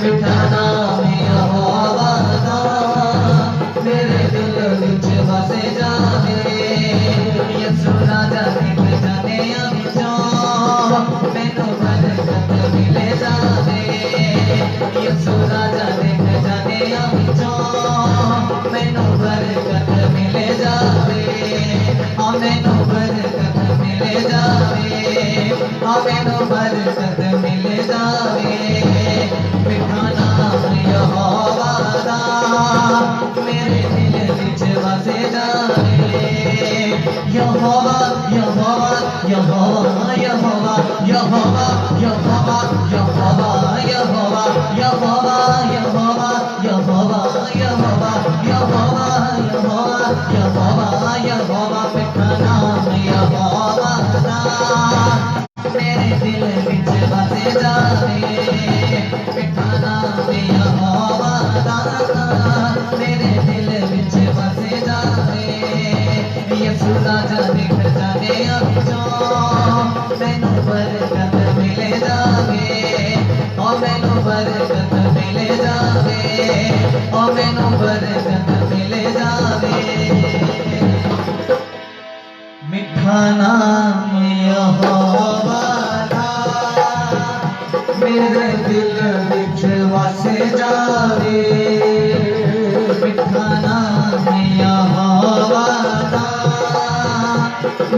मिठा नाम यहोवा दा मेरे दिल विच वसे जावे यसु राजा दिख जाने विचों मैनू बरकत मिले जावे यसु राजा दिख जाने विचों मैनू बरकत मिले जावे मैनू बरकत मिले जावे मैनू बरकत मिले जावे मिठा नाम यहोवा दा मेरे दिल विच वसे जावे यहोवा यहोवा यहोवा यहोवा यहोवा यहोवा यहोवा यहोवा यहोवा यहोवा यहोवा यहोवा यहोवा यहोवा यहोवा यहोवा मिठा नाम यहोवा दा मेरे दिल विच वसे जावे मिठा नाम यहोवा दा मेरे दिल विच वसे जावे यसु राजा दिख जाने विचों मैनू बरकत मिले जावे मैनू बरकत मिले जावे मैनू बरकत मिले जावे मिठा नाम यहोवा दा मेरे दिल विच वसे जावे मिठा नाम यहोवा दा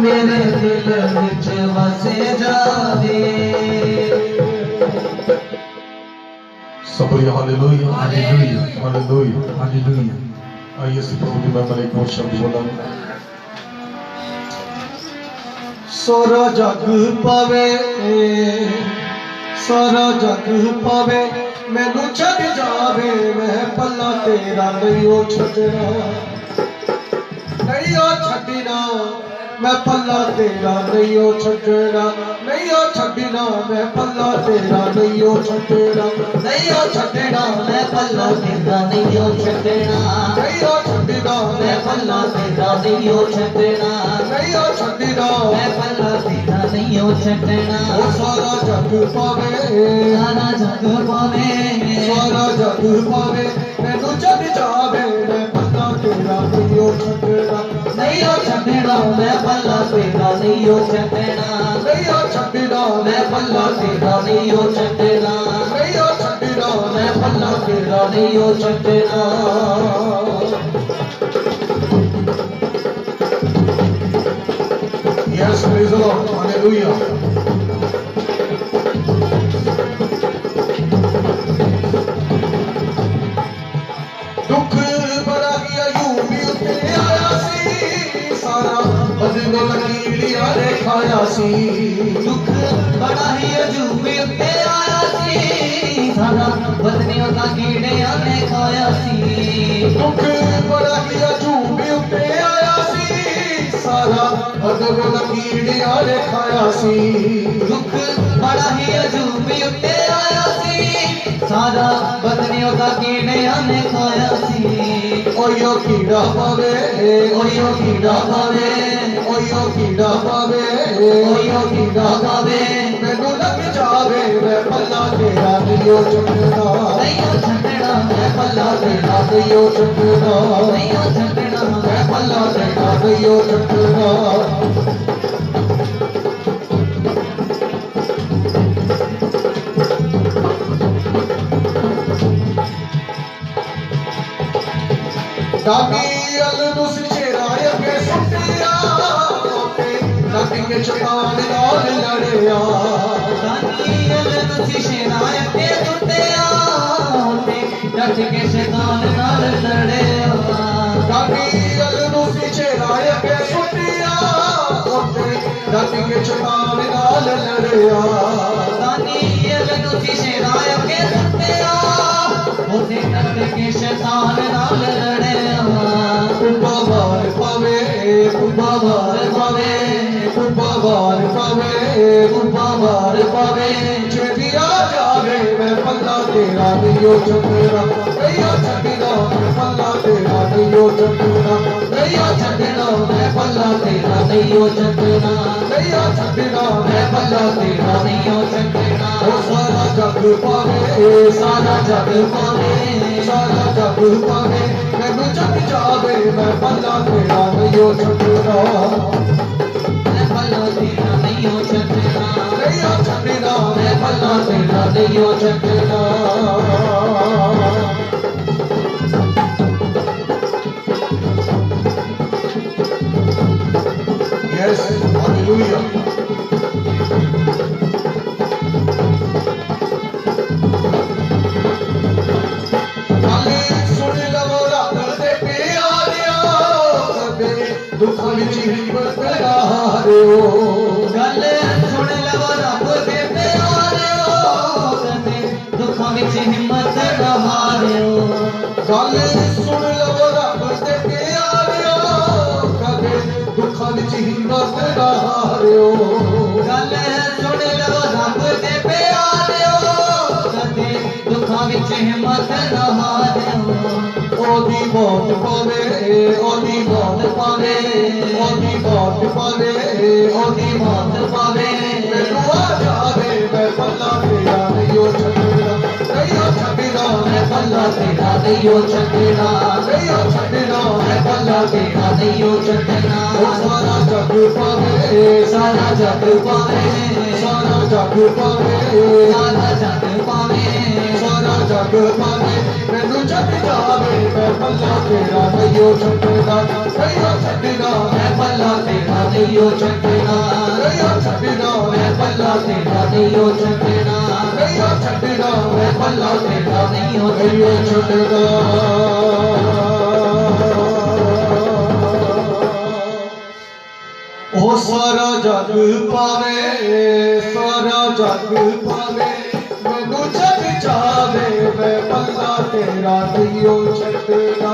मेरे दिल विच वसे जावे सबरी हालेलुया हालेलुया हालेलुया हालेलुया। आइए इस प्रभु की महिमा में एक और शब्द बोला। सारा जग पावे सारा जग पावे मैनू छड़ जावे मैं पल्ला तेरा नहीं ओ छड़ना नहीं ओ छड़ना मैं पल्ला तेरा नहीं ओ छड़ना नहीं ओ छड़ना मैं पल्ला तेरा नहीं ओ छड़ना नहीं ओ छड़ना मैं पल्ला तेरा नहीं ओ छड़ना नहीं ओ छड़ना मैं पल्ला तेरा नहीं ओ छड़ना नहीं ओ छड़ना मैं पल्ला तेरा नहीं ओ छड़ना ओ सारा जग पावे सारा जग पावे सारा जग पावे मैनू छड़ जावे मैं पल्ला तेरा नहीं ओ छड़ना नहीं ओ छड़ना मैं पल्ला तेरा नहीं ओ छड़ना नहीं ओ छड़ना मैं पल्ला तेरा नहीं ओ छड़ना नहीं ओ छड़ना मैं पल्ला तेरा नहीं ओ छड़ना Yes, praise the Lord. Hallelujah. दुख बड़ा गया यूं उत्ते आया सी सारा बदलो लकीरिया रे खाया सी दुख बड़ा ही अजूबे उत्ते आया सी सारा बदनियों का कीड़ियां ने खाया सी दुख बड़ा गया यूं उत्ते आया सी सारा बदलो लकीरिया रे खाया सी दुख बड़ा ही अजूबे उत्ते आया सी सारा बदनियों का कीड़ियां ने खाया सी ओयो कीड़ा पावे ओयो कीड़ा पावे ओयो कीड़ा पावे ओयो कीड़ा पावे मैनू लग जावे मैं पल्ला तेरा नहीं ओ छड़ना नहीं ओ छड़ना मैं पल्ला तेरा नहीं ओ छड़ना नहीं ओ छड़ना मैं पल्ला तेरा नहीं ओ छड़ना दानियल नू शेराय के सुटिया दानी के शैतान नाल लड़िया दानियल नू शेराय के सुटिया डट के शैतान नाल लड़िया दानियल नू शेराय के सुटिया दानी के शैतान नाल लड़िया दानियल नू शेराय के सुटिया उसे डट के शैतान नाल लड़िया कुंभावार पावे कुंभावार पावे कुंभावार पावे कुंभावार पावे छेदिया जावे मैं पल्ला तेरा नहीं ओ छड़ना नहीं ओ छड़ना मैं पल्ला तेरा नहीं ओ छड़ना नहीं ओ छड़ना मैं पल्ला तेरा नहीं ओ छड़ना नहीं ओ छड़ना मैं पल्ला तेरा नहीं ओ छड़ना ओ सारा जग जग पावे सारा जग पावे सारा जग पावे मैनू जग जावे मैं पल्ला तेरा नहीं छड्डना मैं पल्ला तेरा नहीं छड्डना नहीं छड्डना मैं पल्ला तेरा नहीं छड्डना Yes, hallelujah. गाली सुन लवो रब दे प्यारिया कदे दुख विच हिम्मत ना हारियो गल सुन लवो रब दे प्यारियो कदे दुखां विच हिम्मत ना हारियो गल सुन लवो रब दे प्यारिया कदे दुख विच हिम्मत ना हारियो गल सुन लवो रब दे प्यारियो कदे दुखां विच हिम्मत ना हारियो ओदी मौत पावे ओदी मौत पावे ओदी मौत पावे ओदी मौत पावे मैनू आ जावे मैं पल्ला तेरा नहीं छड्डना नहीं छड्डना मैं पल्ला तेरा नहीं छड्डना नहीं छड्डना मैं पल्ला तेरा नहीं छड्डना ओ सारा जग पावे सारा जग पावे सारा जग पावे सारा जग पावे सारा जग पावे मैनू जग जावे मैं पल्ला तेरा नहीं छड्डना नहीं छड्डना मैं पल्ला तेरा नहीं छड्डना नहीं छड्डना मैं पल्ला तेरा नहीं छड्डना नहीं छड्डना मैं पल्ला तेरा नहीं नहीं छड्डना ओ सारा जग पावे सारा जग पावे मैनू जग जावे मैं पल्ला तेरा नहीं छड्डना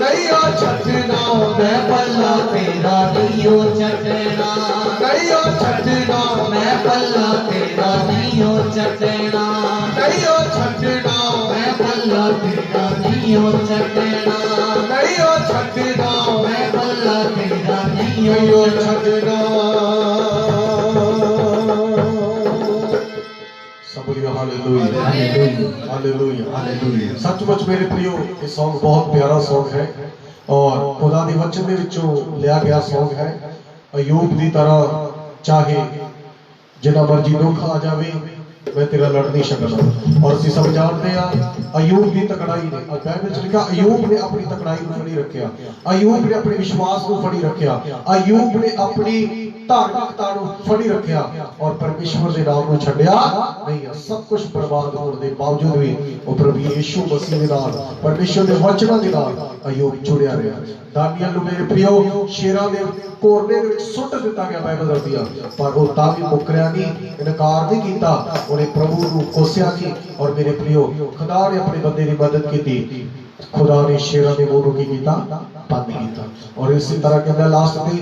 नहीं छड्डना मैं पल्ला तेरा नहीं छड्डना नहीं छड्डना मैं पल्ला तेरा नहीं छड्डना नहीं छड्डना मैं पल्ला तेरा नहीं छड्डना नहीं छड्डना मैं पल्ला तेरा नहीं नहीं छड्डना छड्डना सब बोलिए हालेलुया हालेलुया हालेलुया सचमुच मेरे प्रियो ये सॉन्ग बहुत प्यारा सॉन्ग है और खुदा ਦੇ वचन ਦੇ ਵਿੱਚੋਂ ਲਿਆ ਗਿਆ ਸੌਂਗ ਹੈ ਅਯੂਬ ਦੀ ਤਰ੍ਹਾਂ ਚਾਹੇ ਜਿੰਨਾ ਮਰਜੀ ਦੁੱਖ ਆ ਜਾਵੇ मैं तेरा लड़ नहीं सकता और ਅਸੀਂ सब जानते हैं अयूब की तकड़ाई ने बाइबल च लिखा अयूब ने अपनी तकड़ाई को फड़ी रखिया अयूब ने अपने विश्वास को फड़ी रखिया अयूब ने अपनी धार्मिकता को फड़ी रखिया और परमेश्वर के नाम को छड्डिया नहीं सब कुछ बर्बाद होने के बावजूद भी वो प्रभु यीशु मसीह के नाल परमेश्वर के वचनों के नाल अयूब जुड़िया रहा दानियल ਨੂੰ ਮੇਰੇ प्रियो शेरां ਦੇ कोरने ਦੇ ਵਿੱਚ ਸੁੱਟ ਦਿੱਤਾ ਗਿਆ ਬਾਈਬਲ ਦੱਸਦੀ ਆ ਪਰ ਉਹ ਤਾਂ ਵੀ ਮੁਕਰਿਆ ਨਹੀਂ ਇਨਕਾਰ ਨਹੀਂ ਕੀਤਾ ਉਹਨੇ प्रभु ਨੂੰ ਕੋਸਿਆ ਨਹੀਂ और मेरे प्रियो खुदा ने अपने बंदे की मदद की खुदा ने शेरां ਦੇ ਮੂੰਹ ਨੂੰ ਕੀ ਕੀਤਾ ਬੰਦ ਕੀਤਾ और इसी तरह कहता लास्ट में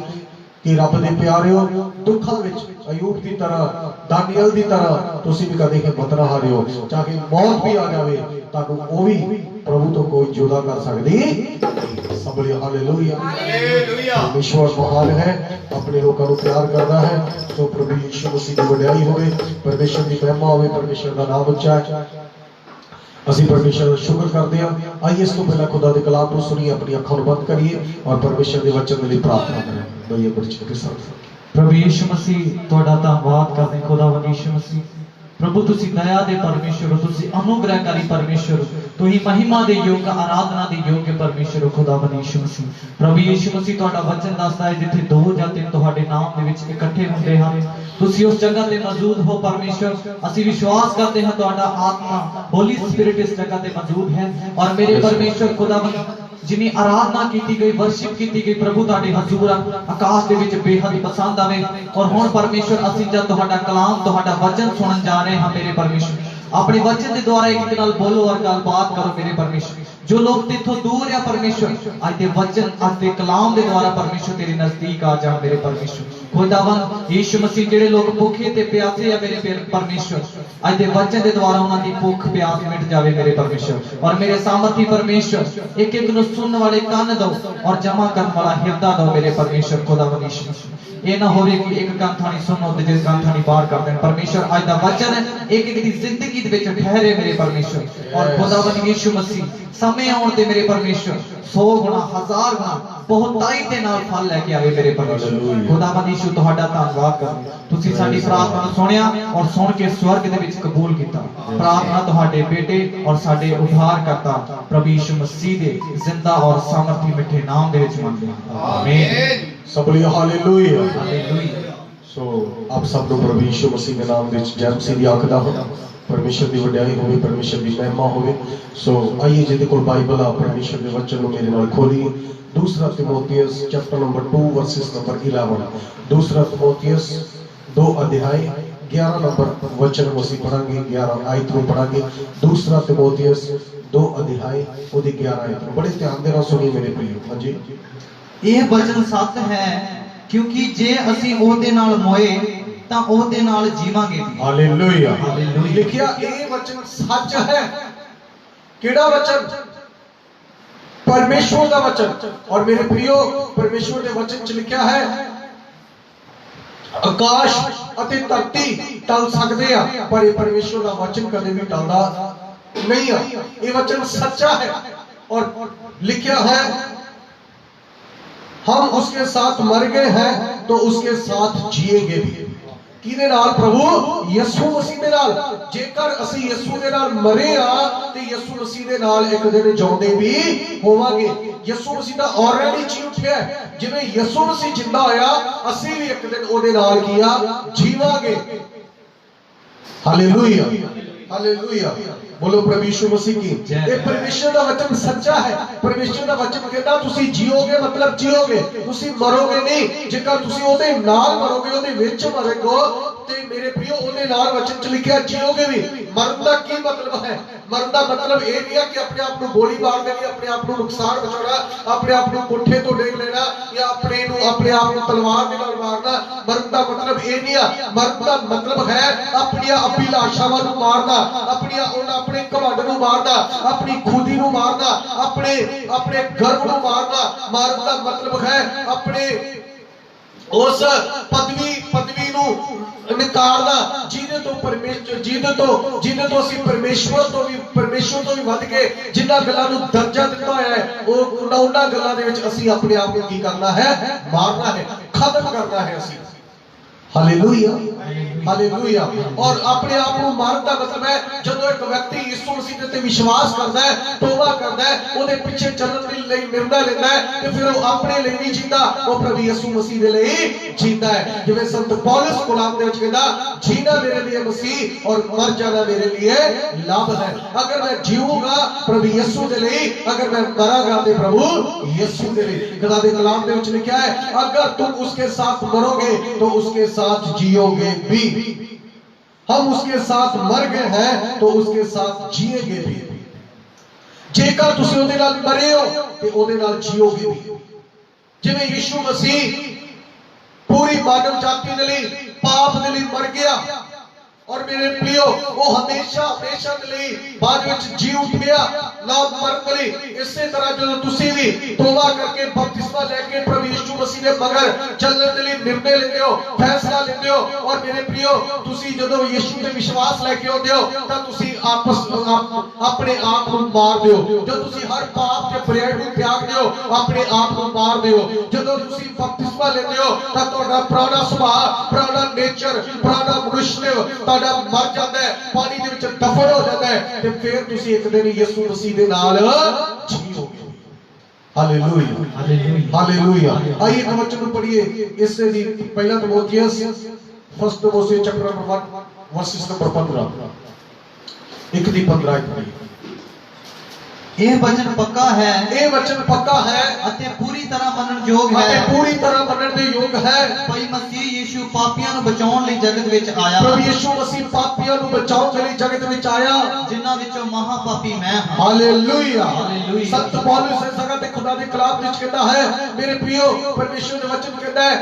कि रब दे प्यारिओ दुखां विच अयूब की तरह दानियल की तरह तुसी भी कदे हिम्मत ना हारिओ चाहे मौत भी आ जाए ताकू वो भी प्रभु तो कोई जुदा कर सकदी सब बोलिए हालेलुया हालेलुया परमेश्वर महान है अपने लोगों को प्यार करता है तो प्रभु यीशु मसीह की वड्याई होवे परमेश्वर की महिमा होवे परमेश्वर का नाम उच्चा है ਅਸੀਂ परमेश्वर ਦਾ ਸ਼ੁਕਰ ਕਰਦੇ ਹਾਂ ਆइए ਇਸ ਤੋਂ ਪਹਿਲਾਂ खुदा ਦੇ ਕਲਾਮ ਨੂੰ ਸੁਣੀਏ ਆਪਣੀ ਅੱਖਾਂ ਨੂੰ ਬੰਦ ਕਰੀਏ और परमेश्वर ਦੇ ਵਚਨ ਦੇ ਲਈ ਪ੍ਰਾਰਥਨਾ ਕਰੀਏ ਬਈਏ ਬਰਛੇ ਕੇ ਸਾਥ प्रभु यीशु मसीह ਤੁਹਾਡਾ ਧੰਨਵਾਦ ਕਰਦੇ ਖੁਦਾਵੰਦ ਯੀਸ਼ੂ ਮਸੀਹ प्रभु तुसी दया दे परमेश्वर हो तुसी अनुग्रहकारी परमेश्वर हो तू ही महिमा दे योग्य आराधना दे योग्य परमेश्वर हो खुदावंद यीशु मसीह प्रभु यीशु मसीह ਤੁਹਾਡਾ वचन दसदा है जिथे दो ਜਾਂ ਤਿੰਨ ਤੁਹਾਡੇ ਨਾਮ ਦੇ ਵਿੱਚ ਇਕੱਠੇ ਹੁੰਦੇ ਹਨ ਤੁਸੀਂ ਉਸ ਜਗ੍ਹਾ ਤੇ ਮੌਜੂਦ ਹੋ परमेश्वर ਅਸੀਂ ਵਿਸ਼ਵਾਸ ਕਰਦੇ ਹਾਂ ਤੁਹਾਡਾ ਆਤਮਾ होली स्पिरिट इस जगह पे मौजूद है और मेरे परमेश्वर खुदावंद जिन्नी आराधना की गई वर्शिप की गई प्रभु तुहाडे हजूर आकाश दे विच बेहद पसंद आवे और हुण परमेश्वर ਅਸੀਂ जब तुहाडा कलाम तुहाडा वचन सुनन जा रहे हैं मेरे परमेश्वर अपने वचन के द्वारा एक नाल बोलो और गलबात करो मेरे परमेश्वर जो लोग तेथों दूर है परमेश्वर आज के वचन आज के कलाम के द्वारा परमेश्वर तेरे नजदीक आ जाए मेरे परमेश्वर खुदावन यीशु मसीह जेड़े लोग भूखे ते प्यासे आ मेरे परमेश्वर आज दे वचन दे द्वारा उन्हां दी भूख प्यास मिट जावे मेरे परमेश्वर। और मेरे सामर्थी परमेश्वर एक एक नु सुनने वाले कान दो और जमा करने वाला हिरदा दो मेरे परमेश्वर। खुदावन यीशु मसीह ये ना होवे कि एक कान थानी सुनो ते जिस कान थानी बाहर कर देन परमेश्वर। आज दा वचन एक एक दी जिंदगी दे विच ठहरे मेरे परमेश्वर। और खुदावन यीशु मसीह समय आउण ते मेरे परमेश्वर 100 गुना 1000 गुना बहुताई दे नाल फल लेके आवे मेरे परमेश्वर। खुदावन यीशु तुहाडा धन्नवाद कर तुसी साडी प्रार्थना ਨੂੰ सुनिया और सुन के स्वर्ग दे विच कबूल कीता। प्रार्थना तुहाडे बेटे और साडे उद्धारकर्ता प्रभु यीशु मसीह दे जिंदा और सामर्थी मिठे नाम दे विच मंगदे हां आमीन। सब बोलिए हालेलुया। हालेलुया। सो आप सब लोग प्रभु यीशु मसीह के नाम ਵਿੱਚ ਜੈ ਮਸੀਹ ਦੀ ਆਖਦਾ ਹੋ परमेश्वर की वड्याई होवे परमेश्वर की महिमा होवे। सो आइए जिहदे कोल बाइबल आ परमेश्वर के वचन ਨੂੰ मेरे नाल खोलिए। दूसरा Timothy chapter number 2 versus number 11। दूसरा तिमोथियस 2 अध्याय 11 नंबर वचन ਨੂੰ ਅਸੀਂ ਪੜਾਂਗੇ 11 ਆਇਤ ਨੂੰ ਪੜਾਂਗੇ। दूसरा तिमोथियस 2 अध्याय ਉਹਦੀ 11 ਆਇਤ ਨੂੰ बड़े ध्यान ਦੇ ਨਾਲ ਸੁਣੀਏ ਮੇਰੇ प्रियो। हाँ जी ਇਹ ਬਚਨ ਸੱਚ ਹੈ ਕਿਉਂਕਿ ਜੇ ਅਸੀਂ ਉਹਦੇ ਨਾਲ ਮੋਏ ਤਾਂ ਉਹਦੇ ਨਾਲ ਜੀਵਾਂਗੇ ਵੀ। हालेलुया। हालेलुया। लिखिया ये वचन सच है। केड़ा वचन? परमेश्वर का वचन। और मेरे प्रियो परमेश्वर के वचन च लिखा है आकाश अते धरती टल सकते हैं पर ये परमेश्वर का वचन कदे भी टलदा नहीं है। ये वचन सच्चा है और लिखा है हम उसके साथ मर गए हैं तो उसके साथ जिएंगे भी। किदे नाल? प्रभु यीशु मसीह दे नाल। जेकर ਅਸੀਂ ਯਿਸੂ ਦੇ ਨਾਲ ਮਰੇ ਆ ਤੇ ਯਿਸੂ ਮਸੀਹ ਦੇ ਨਾਲ ਇੱਕ ਦਿਨ ਜਿਉਂਦੇ ਵੀ ਹੋਵਾਂਗੇ। ਯਿਸੂ ਮਸੀਹ ਦਾ ਆਲਰੇਡੀ ਜੀ ਉੱਠਿਆ ਜਿਵੇਂ ਯਿਸੂ ਮਸੀਹ ਜਿੰਦਾ ਹੋਇਆ ਅਸੀਂ ਵੀ ਇੱਕ ਦਿਨ ਉਹਦੇ ਨਾਲ ਕੀ ਆ ਜੀਵਾਂਗੇ। हालेलुया। हालेलुया। बोलो प्रभु यीशु मसीह की। ये परमेश्वर का वचन सच्चा है। परमेश्वर का वचन कहता तुसी जियोगे मतलब जियोगे तुसी मरोगे नहीं। जेकर तुसी ओदे नाल मरोगे ओदे विच मरोगे ते मेरे प्रियो ओदे नाल वचन च लिखिया जियोगे भी। मरन दा की मतलब है? मरन दा मतलब ये नहीं है कि अपने आप को गोली मार देनी अपने आप को नुकसान पहुंचाना अपने आप को कोठे तो डेग लेना या अपने आप को तलवार दे नाल मारना। मरन दा मतलब ये नहीं है। मरन दा मतलब है अपनी अभिलाषावां नूं मारना अपने घमंड नूं मारना अपनी खुदी नूं मारना अपने गर्व नूं मारना। मारन दा मतलब है अपने उस पदवी नूं निकालना जिहदे तो ਅਸੀਂ परमेश्वर तो भी ਵੱਧ के जिन्हां गल्लां नूं दर्जा दिता होया है उन्हां गल्लां दे विच ਅਸੀਂ अपने आप को की करना है मारना है खत्म करना है ਅਸੀਂ। हालेलुया। हालेलुया। और अपने आप को मारन दा मतलब है जदों एक व्यक्ति यीशु मसीह ते विश्वास करदा है तौबा करदा है ओदे पीछे चलण दे लई निर्णय लेंदा है ते फिर वो अपने लिए नहीं जींदा वो प्रभु यीशु मसीह दे लिए जींदा है। जिवें संत पौलुस गुलाम दे विच कहंदा जीना मेरे लिए मसीह और मर जाना मेरे लिए लाभ है। अगर मैं जीऊंगा प्रभु यीशु दे लिए अगर मैं मरांगा ते प्रभु यीशु दे लिए। खुदा दे कलाम दे विच लिखा है अगर तुम उसके साथ मरोगे तो उसके साथ जियोगे भी। हम उसके साथ मर गए हैं तो उसके साथ जिएंगे भी। जेकर तुसी ओदे नाल मरे हो ते ओदे नाल जियोगे भी। जिवें यीशु मसीह पूरी मानव जाति दे लई पाप दे लई मर गया और मेरे प्रियो वो हमेशा के लिए बाद में जी उठिया ना मरन लई। इसी तरह जो तुसी भी तौबा करके बपतिस्मा लेके प्रभु यीशु मसीह दे मगर चलने के लिए निर्णय लेते हो फैसला लेते हो और मेरे प्रियो तुसी जदों यीशु ते विश्वास लेके आउंदे हो तां तुसी अपने आप को मार दियो। जदों तुसी हर पाप के प्रेरण को त्याग दियो अपने आप को मार दियो। जदों तुसी बपतिस्मा लेते हो तां तुहाडा पुराना सुभाव पुराना नेचर पुराना मनुष्य मर जाता है पानी दे विच दफन हो जाता है ते फिर तुसी एक दिन यीशु मसीह दे नाल जीओगे। हालेलुया। हालेलुया। हालेलुया। आइए एक वचन को पढ़िए इससे दी पहला Timothy first Timothy chapter number 1 versus number 15 एक दी 15 आयत पढ़िए। ਇਹ वचन पक्का है ਇਹ वचन पक्का है ਅਤੇ ਪੂਰੀ ਤਰ੍ਹਾਂ ਮੰਨਣ ਯੋਗ ਹੈ ਅਤੇ ਪੂਰੀ ਤਰ੍ਹਾਂ ਮੰਨਣ ਦੇ ਯੋਗ ਹੈ। ਭਈ ਮਸੀਹ ਯੀਸ਼ੂ ਪਾਪੀਆਂ ਨੂੰ ਬਚਾਉਣ ਲਈ ਜਗਤ ਵਿੱਚ ਆਇਆ। ਪ੍ਰਭੂ ਯੀਸ਼ੂ ਮਸੀਹ ਪਾਪੀਆਂ ਨੂੰ ਬਚਾਉਣ ਲਈ ਜਗਤ ਵਿੱਚ ਆਇਆ ਜਿਨ੍ਹਾਂ ਵਿੱਚੋਂ ਮਹਾ ਪਾਪੀ ਮੈਂ ਹਾਂ। हालेलुया। हालेलुया। संत पौलुस इस जगह पे खुदा के कलाम ਵਿੱਚ कहता है मेरे प्रियो परमेश्वर ने वचन कहता है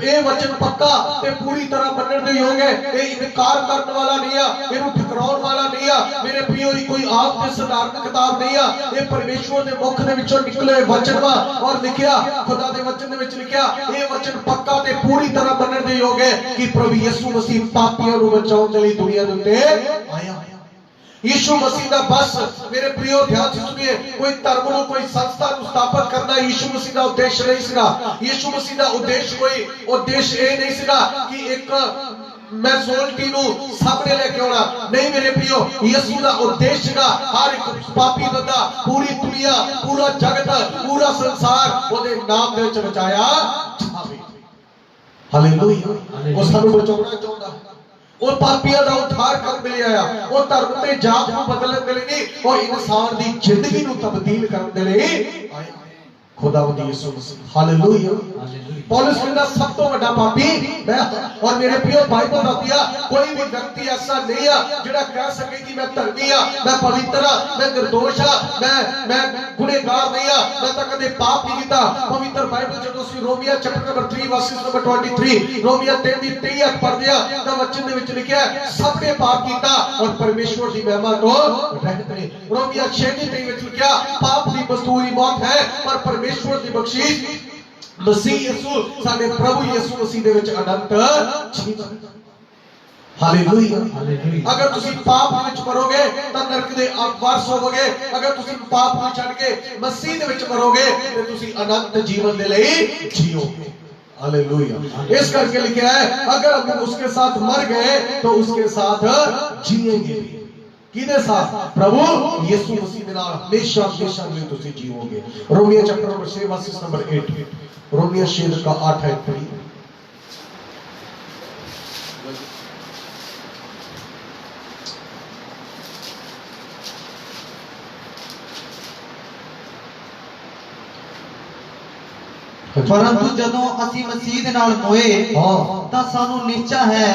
ਇਹ ਵਚਨ ਪੱਕਾ ਤੇ ਪੂਰੀ ਤਰ੍ਹਾਂ ਮੰਨਣ ਦੇ ਯੋਗ ਹੈ। ਇਹ ਇਨਕਾਰ ਕਰਨ ਵਾਲਾ ਨਹੀਂ ਆ, ਇਹਨੂੰ ਠਕਰਾਉਣ ਵਾਲਾ ਨਹੀਂ ਆ। ਮੇਰੇ प्रियो कोई आप ते साधारण किताब नहीं आ, ये परमेश्वर दे मुख दे विचों निकले वचन वा और लिखिया खुदा दे वचन दे विच लिखिया ये वचन पक्का ते पूरी तरह मनण दे योग है कि प्रभु यीशु मसीह पापियां नूं बचाउण दे लई दुनिया दे उत्ते आया। यीशु मसीह दा बस मेरे प्रियो ध्यान से सुनिए, कोई धर्म नु कोई संस्था नु स्थापित करना यीशु मसीह दा उद्देश्य नहीं सीगा। यीशु मसीह दा उद्देश्य कोई उद्देश्य ये नहीं सीगा कि एक मैजोरिटी नु सामने लेके आना, नहीं मेरे प्रियो। यीशु दा उद्देश्य का हर एक पापी बंदा, पूरी दुनिया, पूरा जगत, पूरा संसार ओदे नाम दे विच बचाया जावे। हालेलुया। वो सानू बचाउणा चाहुंदा है, और पापियां दा उद्धार करन दे आया। और धर्म ते जात नूं बदलण दे लई नहीं, और इंसान दी जिंदगी नूं तब्दील करन दे लई आया खुदावंद यीशु मसीह। हालेलुया। पौलुस कहता सब तो बड़ा पापी मैं, और मेरे प्रियो बाइबल बताती है कोई भी व्यक्ति ऐसा नहीं है जिहड़ा कह सके कि मैं धर्मी हां, मैं पवित्र हां, मैं निर्दोष हां, मैं गुनहगार नहीं हां, मैं तो कदे पाप नहीं कीता। पवित्र बाइबल जदों ਅਸੀਂ रोमिया चैप्टर नंबर 3 वर्सेस नंबर 23 रोमिया 3 ਦੀ 23 पढ़दे आ ਤਾਂ वचन ਦੇ ਵਿੱਚ ਲਿਖਿਆ ਹੈ ਸਭ ਨੇ ਪਾਪ ਕੀਤਾ और परमेश्वर ਦੀ महिमा ਤੋਂ ਰਹਿਤ ਨੇ। रोमिया 6 ਦੀ 23 ਵਿੱਚ ਲਿਖਿਆ पाप ਦੀ मजदूरी मौत है पर परमेश्वर ਦੀ बख्शीश मसीह यीशु साडे प्रभु यीशु मसीह दे विच अनंत जीवन। हालेलुया। अगर तुसी पाप विच मरोगे तां नरक दे वारस होवोगे, अगर तुसी पाप नूं छड्ड के मसीह दे विच मरोगे ते तुसी अनंत जीवन दे लई जीओगे। हालेलुया। इस करके लिखा है अगर हम उसके साथ मर गए तो उसके साथ जिएंगे भी। किदे साथ? प्रभु यीशु मसीह दे नाल हमेशा हमेशा लिए तुसी जीओगे। Romiyo chapter number 6 verses number 8 Romiyo 6 का 8 है पढ़ी। परंतु जदों असी मसीह दे नाल मोए तां सानू निश्चा है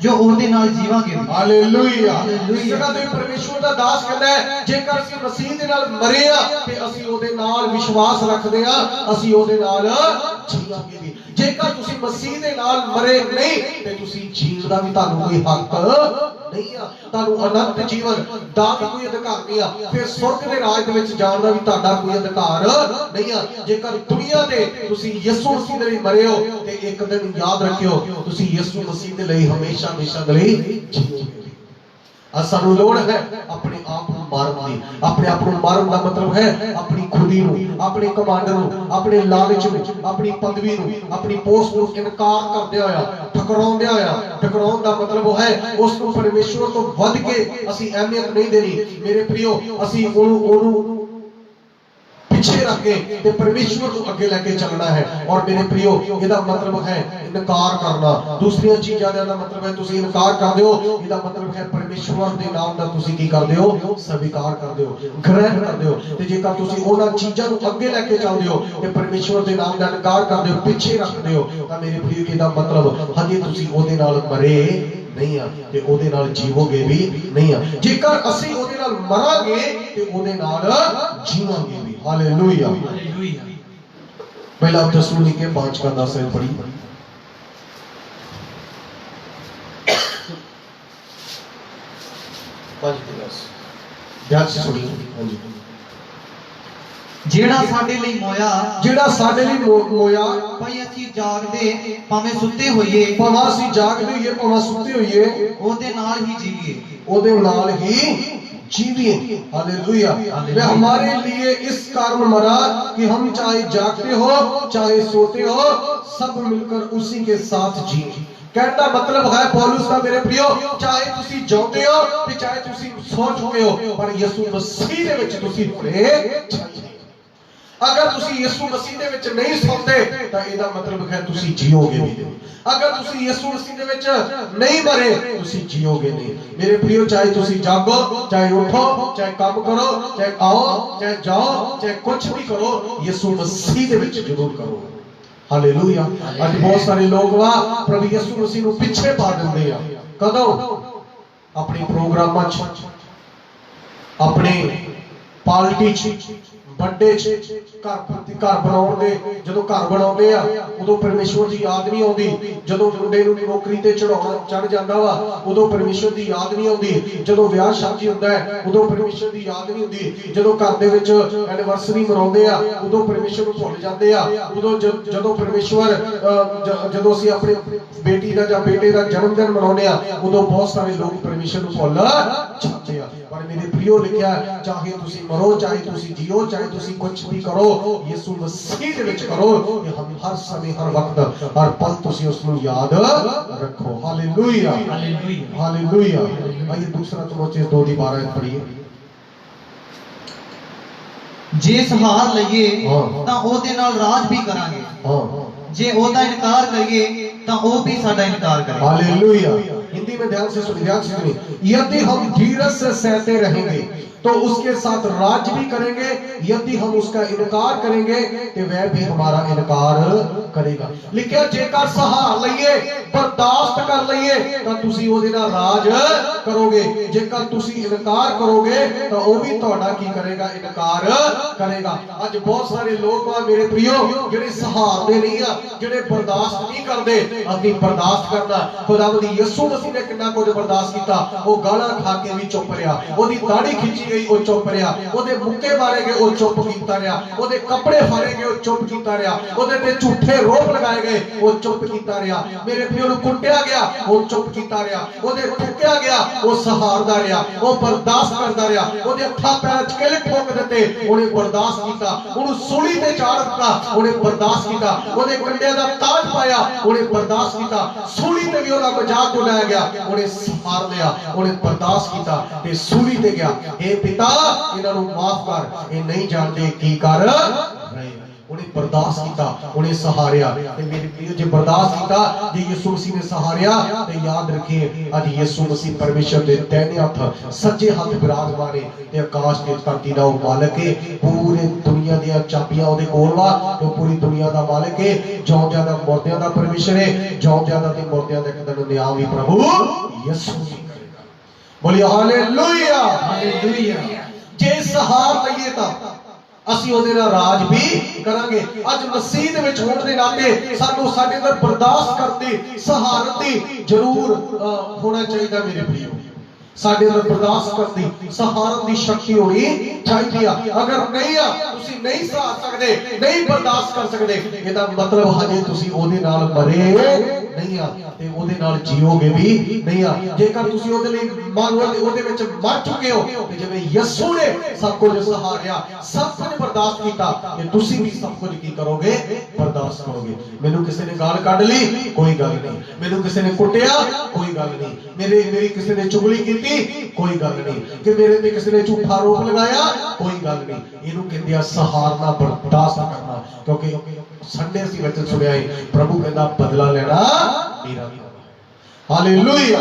जो ओदे नाल जीवांगे। हालेलुया। इस जगह ते परमेश्वर दा दास कहदा है जेकर असी मसीह दे नाल मरे आ ते असी ओदे नाल विश्वास रखदे आ, असी ओदे नाल जीवांगे भी। जेकर तुसी मसीह दे नाल मरे नहीं ते तुसी जीण दा भी तानू कोई हक नहीं आ, तानू अनंत जीवन दा भी कोई अधिकार नहीं आ, फिर स्वर्ग दे राज दे विच जाण दा भी ताड़ा कोई अधिकार नहीं आ। जेकर दुनिया दे तुसी यीशु मसीह दे लई मरे हो ते एक दिन याद रखियो तुसी यीशु मसीह दे लई हमेशा हमेशा दे लई जीओगे। सानू लोड़ है अपने आप को मारन दी। अपने आप को मारन का मतलब है अपनी खुदी नूं, अपने कमांड नूं, अपने लालच नूं, अपनी पदवी नूं, अपनी पोस्ट नूं इनकार करदे होया, ठकराउंदे होया। ठकराउण दा मतलब वो है उस नूं परमेश्वर तो वध के असी अहमियत नहीं देनी। मेरे प्रियो असी ओनू पीछे रख के ते परमेश्वर को आगे लेके चलना है। और मेरे प्रियो इहदा मतलब है इनकार करना। दूसरी चीज़ां दा मतलब है तुसी इनकार करदे हो, इहदा मतलब है परमेश्वर दे नाम दा तुसी की करदे हो, स्वीकार करदे हो, ग्रहण करदे हो। ते जेकर तुसी उन्हां चीज़ां नूं अगे लेके चलदे हो ते परमेश्वर दे नाम दा इनकार करदे हो, पीछे रखदे हो, तां मेरे प्रियो इहदा मतलब हजे तुसी ओदे नाल मरे नहीं आ ते ओदे नाल जीवोगे भी नहीं आ। जेकर असी ओदे नाल मरांगे ते ओदे नाल जीवांगे भी। हालेलुया। पहला थिस्सलुनीके 5 का 10 है पढ़ी। ध्यान से सुनिए। हां जी। जेड़ा साडे लई मोया, जेड़ा साडे लई मोया भाई असी जागदे भाਵੇਂ सुत्ते होइए, भाਵੇਂ ਅਸੀਂ ਜਾਗਦੇ ਹੋਈਏ ਭਾਵੇਂ ਸੁੱਤੇ ਹੋਈਏ ओदे नाल ही जीविए। ओदे नाल ही जीविए। हालेलुया। वे हमारे लिए इस कारण मरा कि हम चाहे जागते हो चाहे सोते हो सब मिलकर उसी के साथ जिए। कहना मतलब है पौलुस का मेरे प्रियो चाहे तुसी जागते हो ते चाहे तुसी सो चुके हो पर यीशु मसीह दे विच तुसी होने चाहिए। अगर तुसी यीशु मसीह दे विच नहीं सौंदे तां इहदा मतलब है तुसी जियोगे भी। अगर तुसी यीशु मसीह दे विच नहीं मरे तुसी जियोगे नहीं। मेरे प्रियो चाहे तुसी जागो चाहे उठो चाहे काम करो चाहे आओ चाहे जाओ चाहे कुछ भी करो यीशु मसीह दे विच जरूर करो। हालेलुया। आज बहुत सारे लोग वा प्रभु यीशु मसीह नूं पिछे पा दिंदे आ। कदों? अपने प्रोग्रामां च, अपने पार्टी च, ਵੱਡੇ ਘਰ ਬਣਾਉਣ ਦੇ ਜਦੋਂ ਘਰ ਬਣਾਉਂਦੇ ਆ ਉਦੋਂ ਪਰਮੇਸ਼ਵਰ ਦੀ ਯਾਦ ਨਹੀਂ ਆਉਂਦੀ। ਜਦੋਂ ਮੁੰਡੇ ਨੂੰ ਨੌਕਰੀ ਤੇ ਚੜ ਜਾਂਦਾ ਵਾ ਉਦੋਂ ਪਰਮੇਸ਼ਵਰ ਦੀ ਯਾਦ ਨਹੀਂ ਆਉਂਦੀ। ਜਦੋਂ ਵਿਆਹ ਸ਼ਾਦੀ ਹੁੰਦਾ ਹੈ ਉਦੋਂ ਪਰਮੇਸ਼ਵਰ ਦੀ ਯਾਦ ਨਹੀਂ ਹੁੰਦੀ। ਜਦੋਂ ਘਰ ਦੇ ਵਿੱਚ ਐਨੀਵਰਸਰੀ ਮਨਾਉਂਦੇ ਆ ਉਦੋਂ ਪਰਮੇਸ਼ਵਰ ਨੂੰ ਭੁੱਲ ਜਾਂਦੇ ਆ। ਉਦੋਂ ਜਦੋਂ ਪਰਮੇਸ਼ਵਰ ਜਦੋਂ ਅਸੀਂ ਆਪਣੇ ਬੇਟੀ ਦਾ ਜਾਂ ਬੇਟੇ ਦਾ ਜਨਮ ਦਿਨ ਮਨਾਉਂਦੇ ਆ ਉਦੋਂ ਬਹੁਤ ਸਾਰੇ ਲੋਕ ਪਰਮੇਸ਼ਵਰ ਨੂੰ ਭੁੱਲ ਜਾਂਦੇ ਆ। ਪਰ ਮੇਰੇ प्रियो लिखिया चाहे तुसी मरो चाहे तुसी जियो चाहे तुसी कुछ भी करो यीशु मसीह दे विच करो कि हम हर समय हर वक्त हर पल तुसी उसनु याद रखो। Hallelujah hallelujah hallelujah. आइए दूसरा तीमुथियुस 2:12 पढ़िए। जे सहार लईए हाँ। तां ओदे नाल राज भी करांगे, हां जे ओदा इनकार करिए तां ओ भी साडा इनकार करेगा। हालेलुया। हिंदी में ध्यान से सुनिए। यदि हम धीरज से सहते रहेंगे तो उसके साथ राज भी करेंगे, यदि हम उसका इनकार करेंगे तो वह भी हमारा इनकार करेगा। लिखिया जेकर सहार लईए बर्दाश्त कर लईए तो तुसी ओदे नाल राज करोगे, जेकर तुसी इनकार करोगे तो वो भी तुहाडा की करेगा इनकार करेगा। आज बहुत सारे लोग आ मेरे प्रियो जेडे सहारदे नहीं आ, जेडे बर्दाश्त नहीं करदे। अपनी बर्दाश्त करना खुदावंद यीशु मसीह ने कितना कुछ बर्दाश्त किया। वो गाला खा के भी चुप रहा, ओदी दाढ़ी खिंची गई वो चुप रहा, ओदे मुक्के मारे गए वो चुप कीता रहा, ओदे कपड़े फाड़े गए वो चुप कीता रहा, ओदे ते झूठे रोप लगाए गए वो चुप कीता रहा। मेरे प्रियो नु कुटिया गया वो चुप कीता रहा, ओदे ठुकिया गया वो सहारदा रहा, वो बर्दाश्त करदा रहा, ओदे हत्थां पैरां च किले ठोक दिते ओने बर्दाश्त कीता, ओनु सूली ते चाड़ दित्ता ओने बर्दाश्त कीता, ओदे कंडियां दा ताज पाया ओने बर्दाश्त कीता, सूली ते भी ओदा मजाक उड़ाया गया ओने सहार लिया, ओने बर्दाश्त कीता ते सूली ते गया। हे पिता इन्हां नूं माफ कर, ये नहीं जानते की कर रहे। उन्हें बर्दाश्त किया, उन्हें सहारिया। ते मेरे प्रियो जे बर्दाश्त किया, जे यीशु मसीह ने सहारिया ते याद रखिए आज यीशु मसीह परमेश्वर दे दैने हथ सज्जे हाथ विराजमान है ते आकाश ते धरती दा ओ मालिक है। पूरे दुनिया दी चाबियां ओदे कोल वा, तो पूरी दुनिया दा मालिक है। जिउंदियां दा मुर्दियां दा परमेश्वर है, जिउंदियां दा ते मुर्दियां दा एक दिन न्याय भी प्रभु यीशु मसीह करेगा। बोलिए हालेलुया हालेलुया। जे सहार लईए तां ਅਸੀਂ ਉਹਦੇ ਨਾਲ ਰਾਜ ਵੀ ਕਰਾਂਗੇ। ਅੱਜ ਮਸੀਹ ਦੇ ਵਿੱਚ ਹੋਣ ਦੇ ਨਾਤੇ ਸਾਨੂੰ ਸਾਡੇ ਅੰਦਰ ਬਰਦਾਸ਼ਤ ਕਰਦੀ ਸਹਾਰਤ ਦੀ ਜ਼ਰੂਰ ਹੋਣਾ ਚਾਹੀਦਾ। ਮੇਰੇ ਪ੍ਰਿਓ ਸਾਡੇ ਅੰਦਰ ਬਰਦਾਸ਼ਤ ਕਰਦੀ ਸਹਾਰਤ ਦੀ ਸ਼ਕਤੀ ਹੋਣੀ ਚਾਹੀਦੀ ਆ। ਅਗਰ ਨਹੀਂ ਆ ਤੁਸੀਂ ਨਹੀਂ ਸਹਾਰ ਸਕਦੇ, ਨਹੀਂ ਬਰਦਾਸ਼ਤ ਕਰ ਸਕਦੇ, ਇਹਦਾ ਮਤਲਬ ਹਜੇ ਤੁਸੀਂ ਉਹਦੇ ਨਾਲ ਮਰੇ ਨਹੀਂ ਆ ਤੇ ਉਹਦੇ ਨਾਲ ਜੀਓਗੇ ਵੀ ਨਹੀਂ ਆ। ਜੇਕਰ ਤੁਸੀਂ ਉਹਦੇ ਲਈ ਮੰਨ ਲਓ ਉਹਦੇ ਵਿੱਚ ਮਰ ਚੁੱਕੇ ਹੋ ਤੇ ਜਿਵੇਂ ਯਿਸੂ ਨੇ ਸਭ ਕੁਝ ਸਹਾਰਿਆ, ਸਭ ਕੁਝ ਬਰਦਾਸ਼ਤ ਕੀਤਾ, ਤੇ ਤੁਸੀਂ ਵੀ ਸਭ ਕੁਝ ਕੀ ਕਰੋਗੇ? ਬਰਦਾਸ਼ਤ ਕਰੋਗੇ। ਮੈਨੂੰ ਕਿਸੇ ਨੇ ਗਾਲ ਕੱਢ ਲਈ ਕੋਈ ਗੱਲ ਨਹੀਂ, ਮੈਨੂੰ ਕਿਸੇ ਨੇ ਕੁੱਟਿਆ ਕੋਈ ਗੱਲ ਨਹੀਂ, ਮੇਰੀ ਕਿਸੇ ਨੇ ਚੁਗਲੀ ਕੀਤੀ कोई गल नहीं, कि मेरे पे किसी ने झूठा आरोप लगाया कोई गल नहीं। इनू कहते हैं सहारना बर्दाश्त करना, क्योंकि संडे ਅਸੀਂ वचन सुनिया है प्रभु कहता बदला लेना मेरा भी। Hallelujah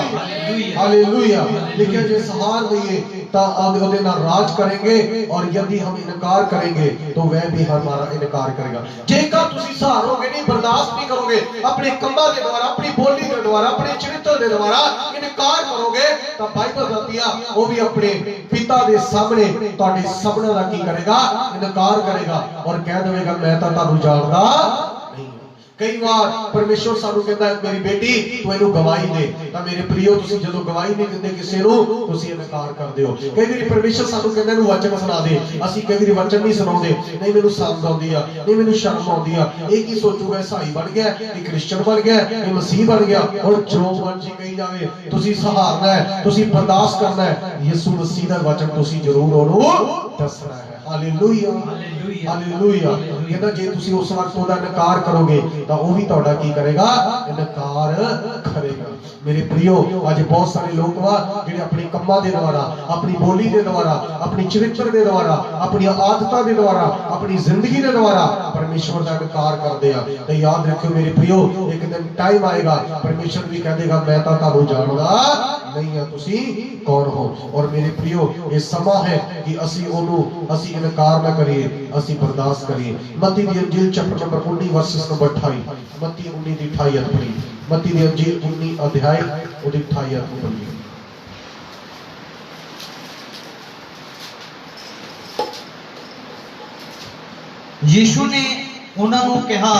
hallelujah. लिखिए जे सहार लईए ता ਉਹਦੇ ਨਾਲ ਰਾਜ करेंगे और यदि हम इनकार करेंगे तो वह भी हमारा इनकार करेगा। जेकर ਤੁਸੀਂ सहारोगे नहीं, बर्दाश्त नहीं करोगे, अपने कंमाਂ ਦੇ ਦੁਆਰਾ, अपनी बोली ਦੇ ਦੁਆਰਾ, अपने चरित्र ਦੇ ਦੁਆਰਾ इनकार करोगे ਤਾਂ ਬਾਈਬਲ ਦੱਸਦੀ ਆ ਉਹ ਵੀ ਆਪਣੇ ਪਿਤਾ ਦੇ ਸਾਹਮਣੇ ਤੁਹਾਡੇ ਸਭਨਾਂ ਦਾ ਕੀ ਕਰੇਗਾ? ਇਨਕਾਰ ਕਰੇਗਾ और ਕਹਿ ਦੇਵੇਗਾ ਮੈਂ ਤਾਂ ਤੁਹਾਨੂੰ ਜਾਣਦਾ ਨਹੀਂ। कई बार परमेश्वर सानू कहता है मेरी बेटी तू इनू गवाही दे, ਤਾਂ ਮੇਰੇ प्रियो ਤੁਸੀਂ ਜਦੋਂ ਗਵਾਹੀ ਨਹੀਂ ਦਿੰਦੇ ਕਿਸੇ ਨੂੰ ਤੁਸੀਂ ਇਨਕਾਰ ਕਰਦੇ ਹੋ। ਕਈ ਵਾਰੀ ਪਰਮੇਸ਼ਰ ਸਾਨੂੰ ਕਹਿੰਦਾ ਇਹਨੂੰ ਵਚਨ ਸੁਣਾ ਦੇ, ਅਸੀਂ ਕਈ ਵਾਰੀ ਵਚਨ ਨਹੀਂ ਸੁਣਾਉਂਦੇ। ਨਹੀਂ ਮੈਨੂੰ ਸ਼ਰਮ ਆਉਂਦੀ ਆ, ਨਹੀਂ ਮੈਨੂੰ ਸ਼ਰਮ ਆਉਂਦੀ ਆ, ਇਹ ਕੀ ਸੋਚੂਗਾ ਈਸਾਈ ਬਣ ਗਿਆ, ਇਹ ਕ੍ਰਿਸਚੀਅਨ ਬਣ ਗਿਆ, ਇਹ ਮਸੀਹ ਬਣ ਗਿਆ। ਔਰ ਜੋ ਮਰਜ਼ੀ ਕਹੀ ਜਾਵੇ ਤੁਸੀਂ ਸਹਾਰਨਾ ਹੈ, ਤੁਸੀਂ ਬਰਦਾਸ਼ਤ ਕਰਨਾ ਹੈ। ਯਿਸੂ ਮਸੀਹ ਦਾ ਵਚਨ ਤੁਸੀਂ ਜ਼ਰੂਰ ਉਹਨੂੰ ਦੱਸਣਾ ਹੈ। Hallelujah hallelujah. ਕਹਿੰਦਾ ਜੇ ਤੁਸੀਂ ਉਸ ਵਕਤ ਉਹਦਾ ਇਨਕਾਰ ਕਰੋਗੇ ਤਾਂ ਉਹ ਵੀ ਤੁਹਾਡਾ ਕੀ ਕਰੇਗਾ? ਇਨਕਾਰ ਕਰੇਗਾ। ਮੇਰੇ प्रियो ਅੱਜ ਬਹੁਤ ਸਾਰੇ ਲੋਕ ਵਾ ਜਿਹੜੇ ਆਪਣੇ ਕੰਮਾਂ ਦੇ ਦੁਆਰਾ, ਆਪਣੀ ਬੋਲੀ ਦੇ ਦੁਆਰਾ, ਆਪਣੀ ਚਰਿੱਤਰ ਦੇ ਦੁਆਰਾ, ਆਪਣੀਆਂ ਆਦਤਾਂ ਦੇ ਦੁਆਰਾ, ਆਪਣੀ ਜ਼ਿੰਦਗੀ ਦੇ ਦੁਆਰਾ ਪਰਮੇਸ਼ਵਰ ਦਾ ਇਨਕਾਰ ਕਰਦੇ ਆ। ਤੇ ਯਾਦ ਰੱਖਿਓ ਮੇਰੇ प्रियो ਇੱਕ ਦਿਨ ਟਾਈਮ ਆਏਗਾ ਪਰਮੇਸ਼ਵਰ ਵੀ ਕਹਿ ਦੇਗਾ ਮੈਂ ਤਾਂ ਤੁਹਾਨੂੰ ਜਾਣਦਾ नहीं है, तुसी कौन हो। और मेरे प्रियो ये समा है कि ਅਸੀਂ इनकार ना करिए, ਅਸੀਂ बर्दाश्त करिए। मत्ती दी अंजील चैप्टर नंबर 19 वर्सेस नंबर 28, मत्ती 19 दी 28 आयत पढ़ी। मत्ती दी अंजील 19 अध्याय ਉਹਦੀ 28 आयत पढ़ी। ਯੀਸ਼ੂ ਨੇ ਉਹਨਾਂ ਨੂੰ ਕਿਹਾ,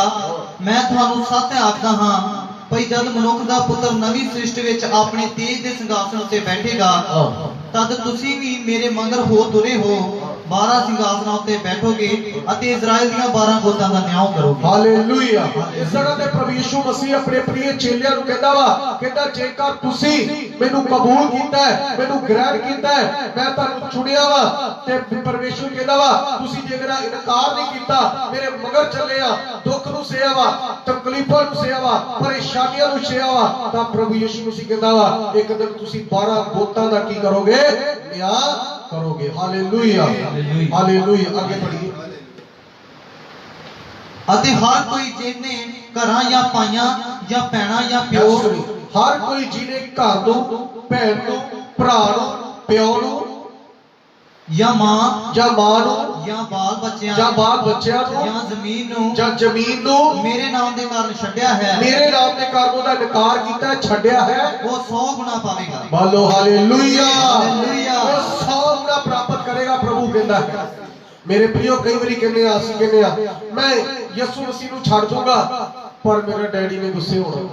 ਮੈਂ ਤੁਹਾਨੂੰ ਸੱਚ ਆਖਦਾ ਹਾਂ, ਭਈ ਜਦ ਮਨੁੱਖ ਦਾ ਪੁੱਤਰ ਨਵੀਂ ਸ੍ਰਿਸ਼ਟੀ ਵਿੱਚ ਆਪਣੇ ਤੇਜ ਦੇ ਸਿੰਘਾਸਣ ਉੱਤੇ ਬੈਠੇਗਾ, ਤਦ ਤੁਸੀਂ ਵੀ ਮੇਰੇ ਮਗਰ ਹੋ ਤੁਰੇ ਹੋ 12 ਸਿੰਘਾਸਨਾਂ ਉੱਤੇ ਬੈਠੋਗੇ ਅਤੇ ਇਜ਼ਰਾਈਲ ਦੀਆਂ 12 ਗੋਤਾਂ ਦਾ ਨਿਆਂ ਕਰੋਗੇ। ਹਾਲੇਲੂਇਆ। ਇਸ ਜਗ੍ਹਾ ਤੇ ਪ੍ਰਭੂ ਯਿਸੂ ਮਸੀਹ ਆਪਣੇ ਪ੍ਰਿਯ ਚੇਲਿਆਂ ਨੂੰ ਕਹਿੰਦਾ ਵਾ, ਕਹਿੰਦਾ ਜੇਕਰ ਤੁਸੀਂ ਮੈਨੂੰ ਕਬੂਲ ਕੀਤਾ ਹੈ, ਮੈਨੂੰ ਗ੍ਰਹਿਣ ਕੀਤਾ ਹੈ, ਮੈਂ ਤੁਹਾਨੂੰ ਚੁਣਿਆ ਵਾ, ਤੇ ਪਰਮੇਸ਼ਰ ਕਹਿੰਦਾ ਵਾ ਤੁਸੀਂ ਜੇ ਮੇਰਾ ਇਨਕਾਰ ਨਹੀਂ ਕੀਤਾ, ਮੇਰੇ ਮਗਰ ਚੱਲੇ ਆ, ਦੁੱਖ ਨੂੰ ਸਹਿਆ ਵਾ, ਤਕਲੀਫਾਂ ਨੂੰ ਸਹਿਆ ਵਾ, ਪਰੇਸ਼ਾਨੀਆਂ ਨੂੰ ਸਹਿਆ ਵਾ, ਤਾਂ ਪ੍ਰਭੂ ਯਿਸੂ ਮਸੀਹ ਕਹਿੰਦਾ ਵਾ ਇੱਕ ਦਿਨ ਤੁਸੀਂ 12 ਗੋਤਾਂ ਦਾ ਕੀ ਕਰੋਗੇ? ਨਿਆਂ ਕਰੋਗੇ। Hallelujah, hallelujah. ਅੱਗੇ ਪੜ੍ਹੀਏ। ਅਤੇ ਹਰ ਕੋਈ ਜਿਹਨੇ ਘਰਾਂ ਜਾਂ ਪਾਈਆਂ ਜਾਂ ਭੈਣਾਂ ਜਾਂ ਪਿਓ, ਹਰ ਕੋਈ ਜਿਹਨੇ ਘਰ ਨੂੰ, ਭੈਣ ਨੂੰ, ਭਰਾ ਨੂੰ, ਪਿਓ ਨੂੰ ਜਾਂ ਮਾਂ ਜਾਂ ਮਾਂ ਨੂੰ ਜਾਂ ਬਾਲ ਬੱਚਿਆਂ ਜਾਂ ਬਾਲ ਬੱਚਿਆਂ ਨੂੰ ਜਾਂ ਜ਼ਮੀਨ ਨੂੰ ਜਾਂ ਜ਼ਮੀਨ ਨੂੰ ਮੇਰੇ ਨਾਮ ਦੇ ਕਾਰਨ ਛੱਡਿਆ ਹੈ, ਮੇਰੇ ਨਾਮ ਦੇ ਕਾਰਨ ਉਹਦਾ ਇਨਕਾਰ ਕੀਤਾ ਹੈ, ਛੱਡਿਆ ਹੈ, ਉਹ 100 ਗੁਣਾ ਪਾਵੇਗਾ। ਬੋਲੋ ਹਾਲੇਲੂਇਆ। ਹਾਲੇਲੂਇਆ। ਉਹ 100 ਗੁਣਾ ਪ੍ਰਾਪਤ ਕਰੇਗਾ, ਪ੍ਰਭੂ ਕਹਿੰਦਾ ਹੈ। ਮੇਰੇ ਪ੍ਰਿਯੋ, ਕਈ ਵਾਰੀ ਕਹਿੰਦੇ ਆ, ਅਸੀਂ ਕਹਿੰਦੇ ਆ ਮੈਂ ਯਿਸੂ ਮਸੀਹ ਨੂੰ ਛੱਡ ਦੂੰਗਾ ਪਰ ਮੇਰੇ ਡੈਡੀ ਨੇ ਗੁੱਸੇ ਹੋਣਾ,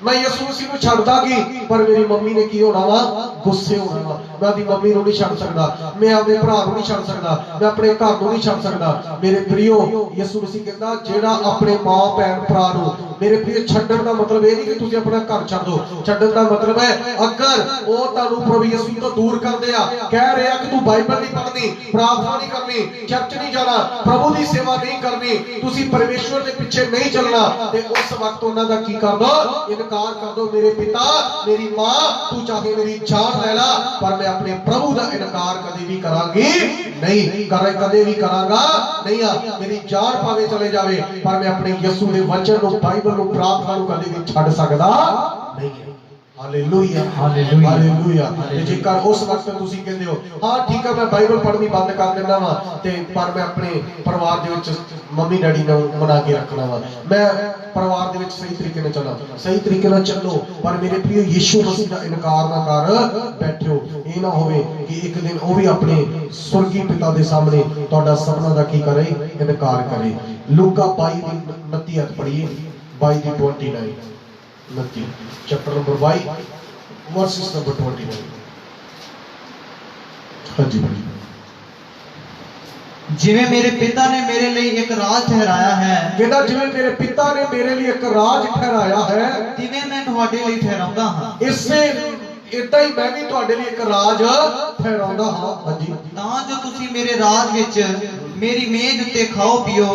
ਮੈਂ ਯਿਸੂ ਮਸੀਹ ਨੂੰ ਛੱਡ ਦਾਂਗੀ ਪਰ ਮੇਰੀ ਮੰਮੀ ਨੇ ਕੀ ਹੋਣਾ ਵਾ? ਗੁੱਸੇ ਹੋਣਾ ਵਾ। ਮੈਂ ਆਪਣੀ ਮੰਮੀ ਨੂੰ ਨਹੀਂ ਛੱਡ ਸਕਦਾ, ਮੈਂ ਆਪਣੇ ਭਰਾ ਨੂੰ ਨਹੀਂ ਛੱਡ ਸਕਦਾ, ਮੈਂ ਆਪਣੇ ਘਰ ਨੂੰ ਨਹੀਂ ਛੱਡ ਸਕਦਾ। ਮੇਰੇ ਪ੍ਰਿਯੋ, ਯਿਸੂ ਮਸੀਹ ਕਹਿੰਦਾ ਜਿਹੜਾ ਆਪਣੇ ਮਾਂ ਭੈਣ ਭਰਾ ਨੂੰ, ਮੇਰੇ ਪ੍ਰਿਯ, ਛੱਡਣ ਦਾ ਮਤਲਬ ਇਹ ਨਹੀਂ ਕਿ ਤੁਸੀਂ ਆਪਣਾ ਘਰ ਛੱਡ ਦਿਓ। ਛੱਡਣ ਦਾ ਮਤਲਬ ਹੈ ਅਗਰ ਉਹ ਤੁਹਾਨੂੰ ਪ੍ਰਭੂ ਯਿਸੂ ਤੋਂ ਦੂਰ ਕਰਦੇ ਆ, ਕਹਿ ਰਿਹਾ ਕਿ ਤੂੰ ਬਾਈਬਲ ਨਹੀਂ ਪੜ੍ਹਨੀ, ਪ੍ਰਾਰਥਨਾ ਨਹੀਂ ਕਰਨੀ, ਚਰਚ ਨਹੀਂ ਜਾਣਾ, ਪ੍ਰਭੂ ਦੀ ਸੇਵਾ ਨਹੀਂ ਕਰਨੀ, ਤੁਸੀਂ ਪਰਮੇਸ਼ਵਰ ਦੇ ਪਿੱਛੇ ਨਹੀਂ ਚੱਲਣਾ, ਤੇ ਉਸ ਵਕਤ ਉਹਨਾਂ ਦਾ ਕੀ ਕਰ ਦੋ? ਇਨਕਾਰ ਕਰ ਦੋ। ਮੇਰੇ ਪਿਤਾ, ਮੇਰੀ ਮਾਂ, ਤੂੰ ਚਾਹੇ ਮੇਰੀ ਜਾਨ ਲੈ ਲਾ ਪਰ ਮੈਂ ਆਪਣੇ ਪ੍ਰਭੂ ਦਾ ਇਨਕਾਰ ਕਦੇ ਵੀ ਕਰਾਂਗੀ ਨਹੀਂ, ਕਦੇ ਵੀ ਕਰਾਂਗਾ ਨਹੀਂ। ਆ ਮੇਰੀ ਜਾਨ ਭਾਵੇਂ ਚਲੇ ਜਾਵੇ ਪਰ ਮੈਂ ਆਪਣੇ ਯਿਸੂ ਦੇ ਵਚਨ ਨੂੰ, ਬਾਈਬਲ ਨੂੰ, ਪ੍ਰਾਰਥਨਾ ਨੂੰ ਕਦੇ ਵੀ ਛੱਡ ਸਕਦਾ ਨਹੀਂ। Hallelujah, hallelujah, hallelujah. ਤੇ ਜੇਕਰ ਉਸ ਵਕਤ ਤੁਸੀਂ ਕਹਿੰਦੇ ਹੋ ਹਾਂ ਠੀਕ ਹੈ ਮੈਂ ਬਾਈਬਲ ਪੜ੍ਹਨੀ ਬੰਦ ਕਰ ਦਿੰਦਾ ਵਾ, ਤੇ ਪਰ ਮੈਂ ਆਪਣੇ ਪਰਿਵਾਰ ਦੇ ਵਿੱਚ ਮੰਮੀ ਡੈਡੀ ਨੂੰ ਮਨਾ ਕੇ ਰੱਖਣਾ ਵਾ, ਮੈਂ ਪਰਿਵਾਰ ਦੇ ਵਿੱਚ ਸਹੀ ਤਰੀਕੇ ਨਾਲ ਚੱਲਾਂ, ਸਹੀ ਤਰੀਕੇ ਨਾਲ ਚੱਲੋ, ਪਰ ਮੇਰੇ ਪ੍ਰਿਯ ਯਿਸੂ ਮਸੀਹ ਦਾ ਇਨਕਾਰ ਨਾ ਕਰ ਬੈਠਿਓ। ਇਹ ਨਾ ਹੋਵੇ ਕਿ ਇੱਕ ਦਿਨ ਉਹ ਵੀ ਆਪਣੇ ਸੁਰਗੀ ਪਿਤਾ ਦੇ ਸਾਹਮਣੇ ਤੁਹਾਡਾ ਸਭਨਾਂ ਦਾ ਕੀ ਕਰੇ? ਇਨਕਾਰ ਕਰੇ। ਲੂਕਾ 22:29 ਪੜ੍ਹੀਏ, 22:29, ਚੈਪਟਰ ਨੰਬਰ 22 ਵਰਸਿਸ ਨੰਬਰ 29। ਹਾਂਜੀ ਭਾਈ। ਜਿਵੇਂ ਮੇਰੇ ਪਿਤਾ ਨੇ ਮੇਰੇ ਲਈ ਇੱਕ ਰਾਜ ਠਹਿਰਾਇਆ ਹੈ, ਕਹਿੰਦਾ ਜਿਵੇਂ ਮੇਰੇ ਪਿਤਾ ਨੇ ਮੇਰੇ ਲਈ ਇੱਕ ਰਾਜ ਠਹਿਰਾਇਆ ਹੈ, ਤਿਵੇਂ ਮੈਂ ਤੁਹਾਡੇ ਲਈ ਠਹਿਰਾਉਂਦਾ ਹਾਂ। ਇਸੇ ਇਦਾਂ ਹੀ ਮੈਂ ਵੀ ਤੁਹਾਡੇ ਲਈ ਇੱਕ ਰਾਜ ਠਹਿਰਾਉਂਦਾ ਹਾਂ। ਹਾਂਜੀ। ਤਾਂ ਜੋ ਤੁਸੀਂ ਮੇਰੇ ਰਾਜ ਵਿੱਚ ਮੇਰੀ ਮੇਜ਼ ਉੱਤੇ ਖਾਓ ਪੀਓ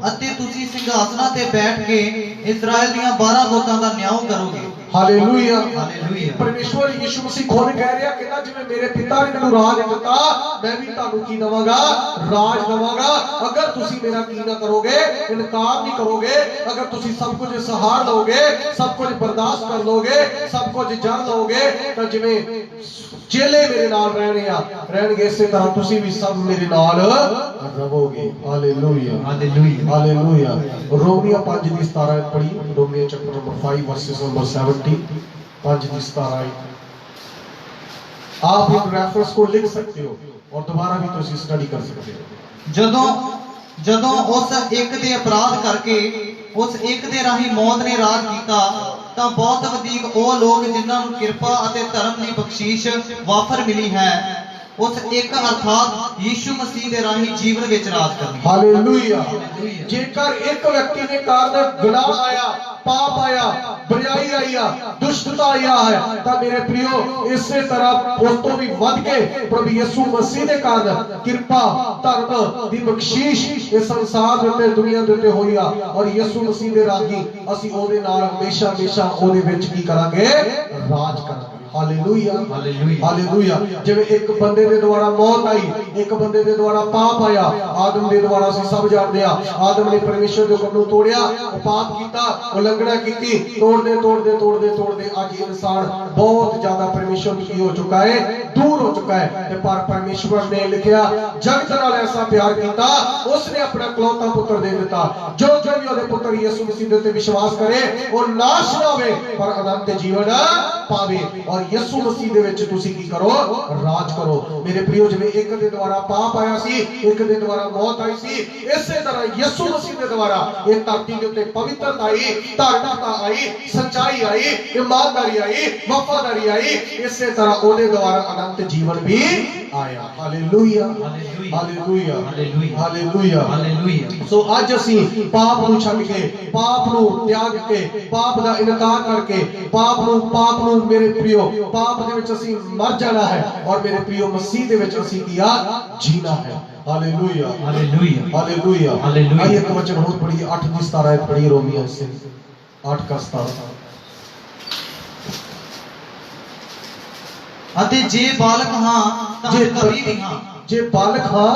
ਅਤੇ ਤੁਸੀਂ ਸਿੰਘਾਸਨਾਂ ਤੇ ਬੈਠ ਕੇ ਇਜ਼ਰਾਈਲ ਦੀਆਂ 12 ਗੋਤਾਂ ਦਾ ਨਿਆਂ ਕਰੋਗੇ। Hallelujah, hallelujah. ਪਰਮੇਸ਼ਵਰ ਯਿਸੂ ਮਸੀਹ ਖੁਦ ਕਹਿ ਰਿਹਾ, ਕਹਿੰਦਾ ਜਿਵੇਂ ਮੇਰੇ ਪਿਤਾ ਨੇ ਮੈਨੂੰ ਰਾਜ ਦਿੱਤਾ, ਮੈਂ ਵੀ ਤੁਹਾਨੂੰ ਕੀ ਦਵਾਂਗਾ? ਰਾਜ ਦਵਾਂਗਾ। ਅਗਰ ਤੁਸੀਂ ਮੇਰਾ ਕੀ ਨਾ ਕਰੋਗੇ? ਇਨਕਾਰ ਨਹੀਂ ਕਰੋਗੇ, ਅਗਰ ਤੁਸੀਂ ਸਭ ਕੁਝ ਸਹਾਰ ਲਓਗੇ, ਸਭ ਕੁਝ ਬਰਦਾਸ਼ਤ ਕਰ ਲੋਗੇ, ਸਭ ਕੁਝ ਜਾਣ ਲਓਗੇ, ਤਾਂ ਜਿਵੇਂ ਚੇਲੇ ਮੇਰੇ ਨਾਲ ਰਹਿਣਗੇ ਇਸੇ ਤਰ੍ਹਾਂ ਤੁਸੀਂ ਵੀ ਸਭ ਮੇਰੇ ਨਾਲ ਰਹੋਗੇ। Hallelujah, hallelujah, hallelujah. ਰੋਮੀਓ 5:17 ਪੜ੍ਹੀ, ਰੋਮੀਓ ਚੈਪਟਰ ਨੰਬਰ 5 ਵਰਸਿਸ ਨੰਬਰ 70, 5:17। आप इन रेफरेंस को लिख सकते हो और दोबारा भी तुम स्टडी कर सकते हो। ਜਦੋਂ ਉਸ ਇੱਕ ਦੇ ਅਪਰਾਧ ਕਰਕੇ ਉਸ ਇੱਕ ਦੇ ਰਾਹੀਂ ਮੌਤ ਨੇ ਰਾਜ ਕੀਤਾ, ਤਾਂ ਬਹੁਤ ਵਧੇਕ ਉਹ ਲੋਕ ਜਿਨ੍ਹਾਂ ਨੂੰ ਕਿਰਪਾ ਅਤੇ ਧਰਮ ਦੀ ਬਖਸ਼ੀਸ਼ ਵਾਫਰ ਮਿਲੀ ਹੈ, ਉਸ ਇੱਕ ਅਰਥਾਤ ਯਿਸੂ ਮਸੀਹ ਦੇ ਰਾਹੀਂ ਜੀਵਨ ਵਿੱਚ ਰਾਜ ਕਰਨਗੇ। ਹਾਲੇਲੂਇਆ। ਜੇਕਰ ਇੱਕ ਵਿਅਕਤੀ ਦੇ ਕਾਰਨ ਗੁਨਾਹ ਆਇਆ, ਪਾਪ ਆਇਆ, ਬੁਰਾਈ ਆਈ ਆ, ਦੁਸ਼ਟਤਾ ਆਇਆ ਹੈ, ਤਾਂ ਮੇਰੇ ਪ੍ਰਿਯੋ ਇਸੇ ਤਰ੍ਹਾਂ ਉਸ ਤੋਂ ਵੀ ਵੱਧ ਕੇ ਪ੍ਰਭੂ ਯਿਸੂ ਮਸੀਹ ਦੇ ਕਾਰਨ ਕਿਰਪਾ, ਧਰਮ ਦੀ ਬਖਸ਼ੀਸ਼ ਇਸ ਸੰਸਾਰ ਦੇ ਉੱਤੇ, ਦੁਨੀਆ ਦੇ ਉੱਤੇ ਹੋਈ ਆ, ਔਰ ਯਿਸੂ ਮਸੀਹ ਦੇ ਰਾਹੀਂ ਅਸੀਂ ਉਹਦੇ ਨਾਲ ਹਮੇਸ਼ਾ ਉਹਦੇ ਵਿੱਚ ਕੀ ਕਰਾਂਗੇ? ਰਾਜ ਕਰਾਂਗੇ। Hallelujah, hallelujah, hallelujah. ਜਿਵੇਂ ਇੱਕ ਬੰਦੇ ਦੇ ਦੁਆਰਾ ਮੌਤ ਆਈ, ਇੱਕ ਬੰਦੇ ਦੇ ਦੁਆਰਾ ਪਾਪ ਆਇਆ, ਆਦਮ ਦੇ ਦੁਆਰਾ ਅਸੀਂ ਸਭ ਜਾਣਦੇ ਆ, ਆਦਮ ਨੇ ਪਰਮੇਸ਼ਰ ਦੇ ਹੁਕਮ ਨੂੰ ਤੋੜਿਆ, ਉਹ ਪਾਪ ਕੀਤਾ, ਉਲੰਘਣਾ ਕੀਤੀ, ਤੋੜਦੇ ਅੱਜ ਇਨਸਾਨ ਬਹੁਤ ਜ਼ਿਆਦਾ ਪਰਮੇਸ਼ਰ ਤੋਂ ਕੀ ਹੋ ਚੁੱਕਾ ਹੈ? ਦੂਰ ਹੋ ਚੁੱਕਾ ਹੈ। ਤੇ ਪਰ ਪਰਮੇਸ਼ਵਰ ਨੇ ਲਿਖਿਆ, ਜਗਤ ਨਾਲ ਐਸਾ ਪਿਆਰ ਕੀਤਾ, ਉਸਨੇ ਆਪਣਾ ਇਕਲੌਤਾ ਪੁੱਤਰ ਦੇ ਦਿੱਤਾ, ਜੋ भी ਉਹਦੇ ਪੁੱਤਰ ਯਿਸੂ ਮਸੀਹ ਦੇ ਉੱਤੇ ਵਿਸ਼ਵਾਸ ਕਰੇ ਉਹ ਨਾਸ਼ ਨਾ ਹੋਵੇ ਪਰ ਅਨੰਤ ਜੀਵਨ ਪਾਵੇ ਔਰ ਯਿਸੂ ਮਸੀਹ ਦੇ ਵਿੱਚ ਤੁਸੀਂ ਕੀ ਕਰੋ ਰਾਜ ਕਰੋ ਮੇਰੇ ਪ੍ਰਿयो ਜਿਵੇਂ ਇੱਕ ਦੇ ਦੁਆਰਾ ਪਾਪ ਆਇਆ ਸੀ ਇੱਕ ਦੇ ਦੁਆਰਾ ਮੌਤ ਆਈ ਸੀ ਇਸੇ ਤਰ੍ਹਾਂ ਯਿਸੂ ਮਸੀਹ ਦੇ ਦੁਆਰਾ ਇਹ ਧਰਤੀ ਦੇ ਉੱਤੇ ਪਵਿੱਤਰਤਾ ਆਈ ਧਾਰਮਿਕਤਾ ਆਈ ਸੱਚਾਈ ਆਈ ਇਮਾਨਦਾਰੀ ਆਈ ਵਫਾਦਾਰੀ ਆਈ ਇਸੇ ਤਰ੍ਹਾਂ ਉਹਦੇ ਦੁਆਰਾ ਅਨੰਤ ਜੀਵਨ ਵੀ ਆਇਆ ਹਾਲੇਲੂਇਆ ਹਾਲੇਲੂਇਆ ਹਾਲੇਲੂਇਆ ਹਾਲੇਲੂਇਆ ਸੋ ਅੱਜ ਅਸੀਂ ਪਾਪ ਨੂੰ ਛੱਡ ਕੇ ਪਾਪ ਨੂੰ ਤਿਆਗ ਕੇ ਪਾਪ ਦਾ ਇਨਕਾਰ ਕਰਕੇ ਪਾਪ ਨੂੰ ਮੇਰੇ ਪ੍ਰਿयो ਪਾਪ ਦੇ ਵਿੱਚ ਅਸੀਂ ਮਰ ਜਾਣਾ ਹੈ ਔਰ ਮੇਰੇ ਪ੍ਰਿयो ਮਸੀਹ ਦੇ ਵਿੱਚ ਅਸੀਂ ਕੀਆ ਜੀਣਾ ਹੈ हालेलुया हालेलुया हालेलुया हालेलुया आइए एक वचन और पढ़िए 8 की 17 आयत पढ़िए रोमियो से 8 का 17 ਅਤੇ ਜੇ ਬਾਲਕ ਹਾਂ ਤਾਂ ਅਧਿਕਾਰੀ ਵੀ ਹਾਂ जे बालक हां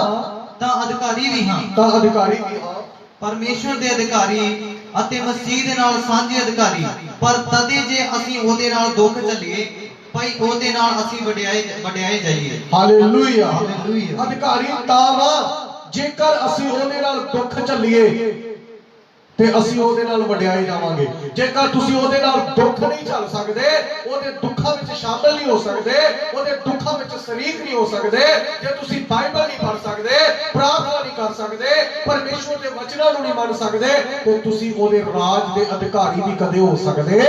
ਤਾਂ ਅਧਿਕਾਰੀ ਵੀ ਹਾਂ ता अधिकारी भी हां ਪਰਮੇਸ਼ਵਰ ਦੇ ਅਧਿਕਾਰੀ ਅਤੇ ਮਸੀਹ ਦੇ ਨਾਲ ਸਾਂਝੇ ਅਧਿਕਾਰੀ ਪਰ ਤਦੇ ਜੇ ਅਸੀਂ ਉਹਦੇ ਨਾਲ ਦੁੱਖ ਝੱਲੀਏ ਭਾਈ ਉਹਦੇ ਨਾਲ ਅਸੀਂ ਵਡਿਆਏ ਜਾਈਏ हालेलुया ਹਾਲੇਲੂਇਆ अधिकारी तावा जेकर ਅਸੀਂ ਉਹਦੇ ਨਾਲ ਦੁੱਖ ਝੱਲੀਏ ਤੇ ਅਸੀਂ ਉਹਦੇ ਨਾਲ ਵਡਿਆਏ ਜਾਵਾਂਗੇ ਜੇਕਰ ਤੁਸੀਂ ਉਹਦੇ ਨਾਲ ਦੁੱਖ ਨਹੀਂ ਝੱਲ ਸਕਦੇ ਉਹਦੇ ਦੁੱਖਾਂ ਵਿੱਚ ਸ਼ਾਮਲ ਨਹੀਂ ਹੋ ਸਕਦੇ ਉਹਦੇ ਦੁੱਖਾਂ ਵਿੱਚ ਸ਼ਰੀਕ ਨਹੀਂ ਹੋ ਸਕਦੇ ਜੇ ਤੁਸੀਂ ਬਾਈਬਲ ਨਹੀਂ ਪੜ੍ਹ ਸਕਦੇ ਪ੍ਰਾਰਥਨਾ ਨਹੀਂ ਕਰ ਸਕਦੇ ਪਰਮੇਸ਼ਵਰ ਦੇ ਵਚਨਾਂ ਨੂੰ ਨਹੀਂ ਮੰਨ ਸਕਦੇ ਤੇ ਤੁਸੀਂ ਉਹਦੇ ਰਾਜ ਦੇ ਅਧਿਕਾਰੀ ਵੀ ਕਦੇ ਹੋ ਸਕਦੇ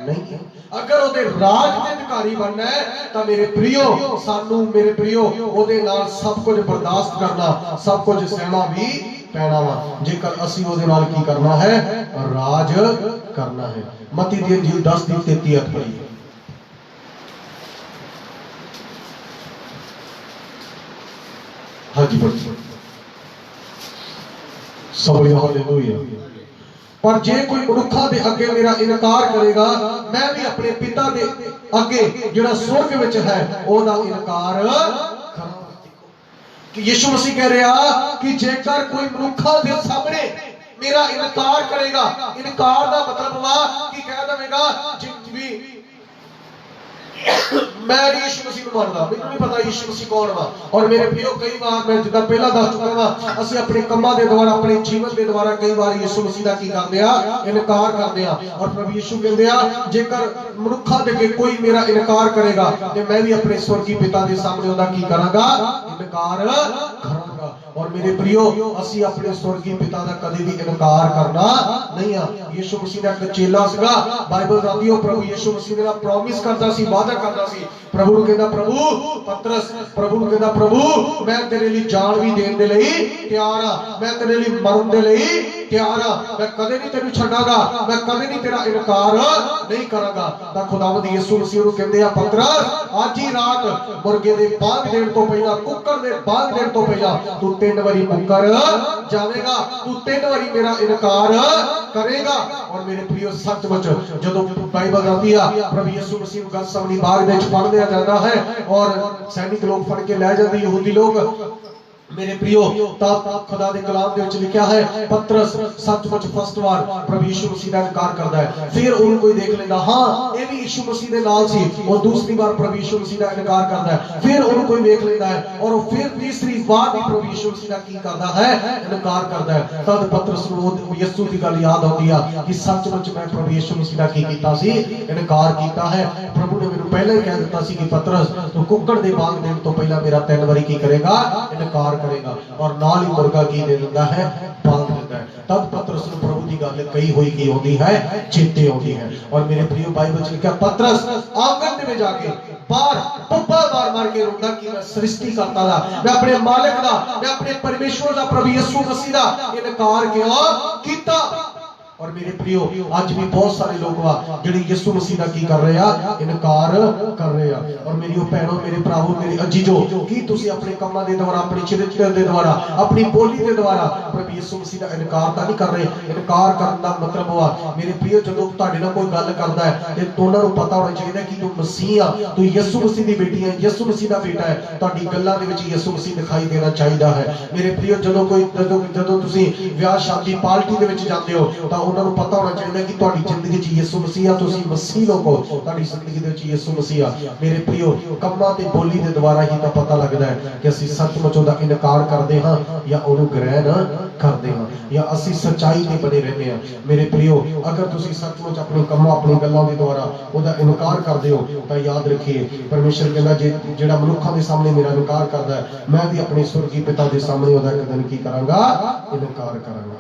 ਨਹੀਂ ਅਗਰ ਉਹਦੇ ਰਾਜ ਦੇ ਅਧਿਕਾਰੀ ਬਣਨਾ ਹੈ ਤਾਂ ਮੇਰੇ ਪ੍ਰਿयो ਸਾਨੂੰ ਮੇਰੇ ਪ੍ਰਿयो ਉਹਦੇ ਨਾਲ ਸਭ ਕੁਝ ਬਰਦਾਸ਼ਤ ਕਰਨਾ ਸਭ ਕੁਝ ਸਹਿਣਾ ਵੀ ਪੈਣਾ ਵਾ ਜੇਕਰ ਅਸੀਂ ਉਹਦੇ ਨਾਲ ਕੀ ਕਰਨਾ ਹੈ ਰਾਜ ਕਰਨਾ ਹੈ ਮਤੀ ਦੀ ਅੰਜੀਲ 10 ਦੀ 33 ਅਧ ਪੜ੍ਹੀਏ ਹਾਂਜੀ ਪੜ੍ਹੀਏ ਸਭੇ ਹਾਲੇਲੂਇਆ पर जे कोई मनुखा दे अगे मेरा इनकार करेगा मैं भी अपने पिता दे अगे जिहड़ा सुर्ग विच है ओदा इनकार करांगा यीशु मसीह कह रहा कि जेकर कोई मनुखा दे सामने मेरा इनकार करेगा इनकार दा मतलब वा कि कह देगा जिंदगी मैं यीशु मसीह को मानदा मैनूं नहीं पता यीशु मसीह कौन वा और मेरे प्रियो कई बार मैं जिदा पहला दस चुका वा असि अपने कम्मां दे द्वारा अपने जीवन दे द्वारा कई बार यीशु मसीह दा की करदे आ इनकार करदे आ और प्रभु यीशु कहंदे आ जेकर मनुखा दे अगे कोई मेरा इनकार करेगा ते मैं भी अपने स्वर्गीय पिता दे सामने ओदा की करांगा इनकार करांगा और मेरे प्रियो असि अपने स्वर्गीय पिता दा कदे भी इनकार करना नहीं आ यीशु मसीह दा एक चेला सीगा बाइबल रादियो प्रभु यीशु मसीह दे नाल प्रॉमिस करदा सी वादा करदा सी प्रभु ਨੂੰ ਕਹਿੰਦਾ ਪ੍ਰਭੂ ਪਤਰਸ ਪ੍ਰਭੂ ਨੂੰ ਕਹਿੰਦਾ ਪ੍ਰਭੂ ਮੈਂ ਤੇਰੇ ਲਈ ਜਾਨ ਵੀ ਦੇਣ ਦੇ ਲਈ ਤਿਆਰ ਆ ਮੈਂ ਤੇਰੇ ਲਈ ਮਰਨ ਦੇ ਲਈ ਤਿਆਰ ਆ ਮੈਂ ਕਦੇ ਨਹੀਂ ਤੈਨੂੰ ਛੱਡਾਂਗਾ ਮੈਂ ਕਦੇ ਨਹੀਂ ਤੇਰਾ ਇਨਕਾਰ ਨਹੀਂ ਕਰਾਂਗਾ ਤਾਂ ਖੁਦਾਵੰਦ ਯਿਸੂ ਮਸੀਹ ਨੂੰ ਕਹਿੰਦੇ ਆ ਪਤਰਸ ਅੱਜ ਹੀ ਰਾਤ ਮੁਰਗੇ ਦੇ ਬਾਗ ਦੇਣ ਤੋਂ ਪਹਿਲਾਂ ਕੁੱਕੜ ਦੇ ਬਾਗ ਦੇਣ ਤੋਂ ਪਹਿਲਾਂ ਤੂੰ 3 ਵਾਰੀ ਮੁੱਕਰ ਜਾਵੇਂਗਾ ਤੂੰ 3 ਵਾਰੀ ਮੇਰਾ ਇਨਕਾਰ ਕਰੇਗਾ और मेरे प्रियो सचमुच ਜਦੋਂ ਬਾਈਬਲ ਆਉਂਦੀ ਆ ਪ੍ਰਭੂ ਯਿਸੂ ਮਸੀਹ ਨੂੰ ਗਤਸਮਨੀ ਬਾਗ ਦੇ ਵਿੱਚ ਫੜ ਲਿਆ ਜਾਂਦਾ ਹੈ और सैनिक लोग फड़ के ले जाते यहूदी लोग मेरे प्रियो तब खुदा दे कलाम दे विच लिखा है पतरस सचमुच फर्स्ट बार प्रभु यीशु मसीह दा इनकार करदा है फिर उन कोई देख लेंदा हां ये भी यीशु मसीह दे नाल सी और दूसरी बार प्रभु यीशु मसीह दा इनकार करदा है फिर उन कोई देख लेंदा है और फिर तीसरी बार भी प्रभु यीशु मसीह दा की करदा है इनकार करदा है तद पतरस ਨੂੰ ਯਿਸੂ ਦੀ ਗੱਲ ਯਾਦ ਆਉਂਦੀ ਆ ਕਿ ਸੱਚਮੁੱਚ ਮੈਂ ਪ੍ਰਭੂ ਯਿਸੂ ਮਸੀਹ ਦਾ ਕੀ ਕੀਤਾ ਸੀ ਇਨਕਾਰ ਕੀਤਾ ਹੈ ਪ੍ਰਭੂ ਨੇ ਮੈਨੂੰ ਪਹਿਲਾਂ ਹੀ ਕਹਿ ਦਿੱਤਾ ਸੀ ਕਿ ਪਤਰਸ ਤੂੰ ਕੁੱਕੜ ਦੇ ਬਾਗ ਦੇਣ ਤੋਂ ਪਹਿਲਾਂ ਮੇਰਾ 3 ਵਾਰੀ ਕੀ ਕਰੇਗਾ ਇਨਕਾਰ करेगा और नाल ही मुर्गा की दे देता है बांध देता है तब पतरस ने प्रभु की गल कही हुई की होती है चेते होती है और मेरे प्रिय बाइबल में लिखा पतरस आंगन में जाके बाहर पुप्पा मार के रोंदा कि मैं सृष्टि करता था मैं अपने मालिक दा मैं अपने परमेश्वर दा प्रभु यीशु मसीह दा इनकार क्यों कीता और मेरे प्रियो आज भी बहुत सारे लोग वा ਜਿਹੜੇ ਯਿਸੂ ਮਸੀਹ ਦਾ ਕੀ ਕਰ ਰਹੇ ਆ ਇਨਕਾਰ ਕਰ ਰਹੇ ਆ और मेरी ਭੈਣੋ ਮੇਰੇ ਭਰਾਵੋ ਮੇਰੇ ਅਜੀਜੋ ਕੀ ਤੁਸੀਂ ਆਪਣੇ ਕੰਮਾਂ ਦੇ ਦੁਆਰਾ ਆਪਣੀ ਚਰਿੱਤਰ ਦੇ ਦੁਆਰਾ ਆਪਣੀ ਬੋਲੀ ਦੇ ਦੁਆਰਾ ਪ੍ਰਭੂ ਯਿਸੂ ਮਸੀਹ ਦਾ ਇਨਕਾਰ ਤਾਂ ਨਹੀਂ ਕਰ ਰਹੇ ਇਨਕਾਰ ਕਰਨ ਦਾ ਮਤਲਬ ਵਾ ਮੇਰੇ ਪ੍ਰਿयो ਜਦੋਂ ਤੁਹਾਡੇ ਨਾਲ ਕੋਈ ਗੱਲ ਕਰਦਾ ਹੈ ਤੇ ਉਹਨਾਂ ਨੂੰ ਪਤਾ ਹੋਣਾ ਚਾਹੀਦਾ ਕਿ ਤੂੰ ਮਸੀਹ ਆ ਤੂੰ ਯਿਸੂ ਮਸੀਹ ਦੀ ਬੇਟੀ ਹੈ ਯਿਸੂ ਮਸੀਹ ਦਾ ਬੇਟਾ ਹੈ ਤੁਹਾਡੀ ਗੱਲਾਂ ਦੇ ਵਿੱਚ ਯਿਸੂ ਮਸੀਹ ਦਿਖਾਈ ਦੇਣਾ ਚਾਹੀਦਾ ਹੈ ਮੇਰੇ ਪ੍ਰਿयो ਜਦੋਂ ਤੁਸੀਂ ਵਿਆਹ ਸ਼ਾਦੀ ਪਾਰਟੀ ਦੇ ਵਿੱਚ ਜਾਂਦੇ ਹੋ ਤਾਂ ਉਹਨਾਂ ਨੂੰ ਪਤਾ ਹੋਣਾ ਚਾਹੀਦਾ ਕਿ ਤੁਹਾਡੀ ਜ਼ਿੰਦਗੀ 'ਚ ਯਿਸੂ ਮਸੀਹ ਆ ਤੁਸੀਂ ਮਸੀਹ ਲੋਕ ਹੋ ਤੁਹਾਡੀ ਜ਼ਿੰਦਗੀ ਦੇ ਵਿੱਚ ਯਿਸੂ ਮਸੀਹ ਆ ਮੇਰੇ ਪ੍ਰਿयो ਕੰਮਾਂ ਤੇ ਬੋਲੀ ਦੇ ਦੁਆਰਾ ਹੀ ਤਾਂ ਪਤਾ ਲੱਗਦਾ ਹੈ ਕਿ ਅਸੀਂ ਸੱਚਮੁੱਚ ਉਹਦਾ ਇਨਕਾਰ ਕਰਦੇ ਹਾਂ ਜਾਂ ਉਹਨੂੰ ਗ੍ਰਹਿਣ ਕਰਦੇ ਹਾਂ ਜਾਂ ਅਸੀਂ ਸੱਚਾਈ ਤੇ ਬਣੇ ਰਹਿੰਦੇ ਹਾਂ। ਮੇਰੇ ਪ੍ਰਿਓ, ਅਗਰ ਤੁਸੀਂ ਸੱਚਮੁੱਚ ਆਪਣੇ ਕੰਮਾਂ ਆਪਣੀ ਗੱਲਾਂ ਦੇ ਦੁਆਰਾ ਉਹਦਾ ਇਨਕਾਰ ਕਰਦੇ ਹੋ ਤਾਂ ਯਾਦ ਰੱਖੀਏ, ਪਰਮੇਸ਼ਰ ਕਹਿੰਦਾ ਜਿਹੜਾ ਮਨੁੱਖਾਂ ਦੇ ਸਾਹਮਣੇ ਮੇਰਾ ਇਨਕਾਰ ਕਰਦਾ ਹੈ, ਮੈਂ ਵੀ ਆਪਣੇ ਸੁਰਗੀ ਪਿਤਾ ਦੇ ਸਾਹਮਣੇ ਉਹਦਾ ਇੱਕ ਦਿਨ ਕੀ ਕਰਾਂਗਾ, ਇਨਕਾਰ ਕਰਾਂਗਾ।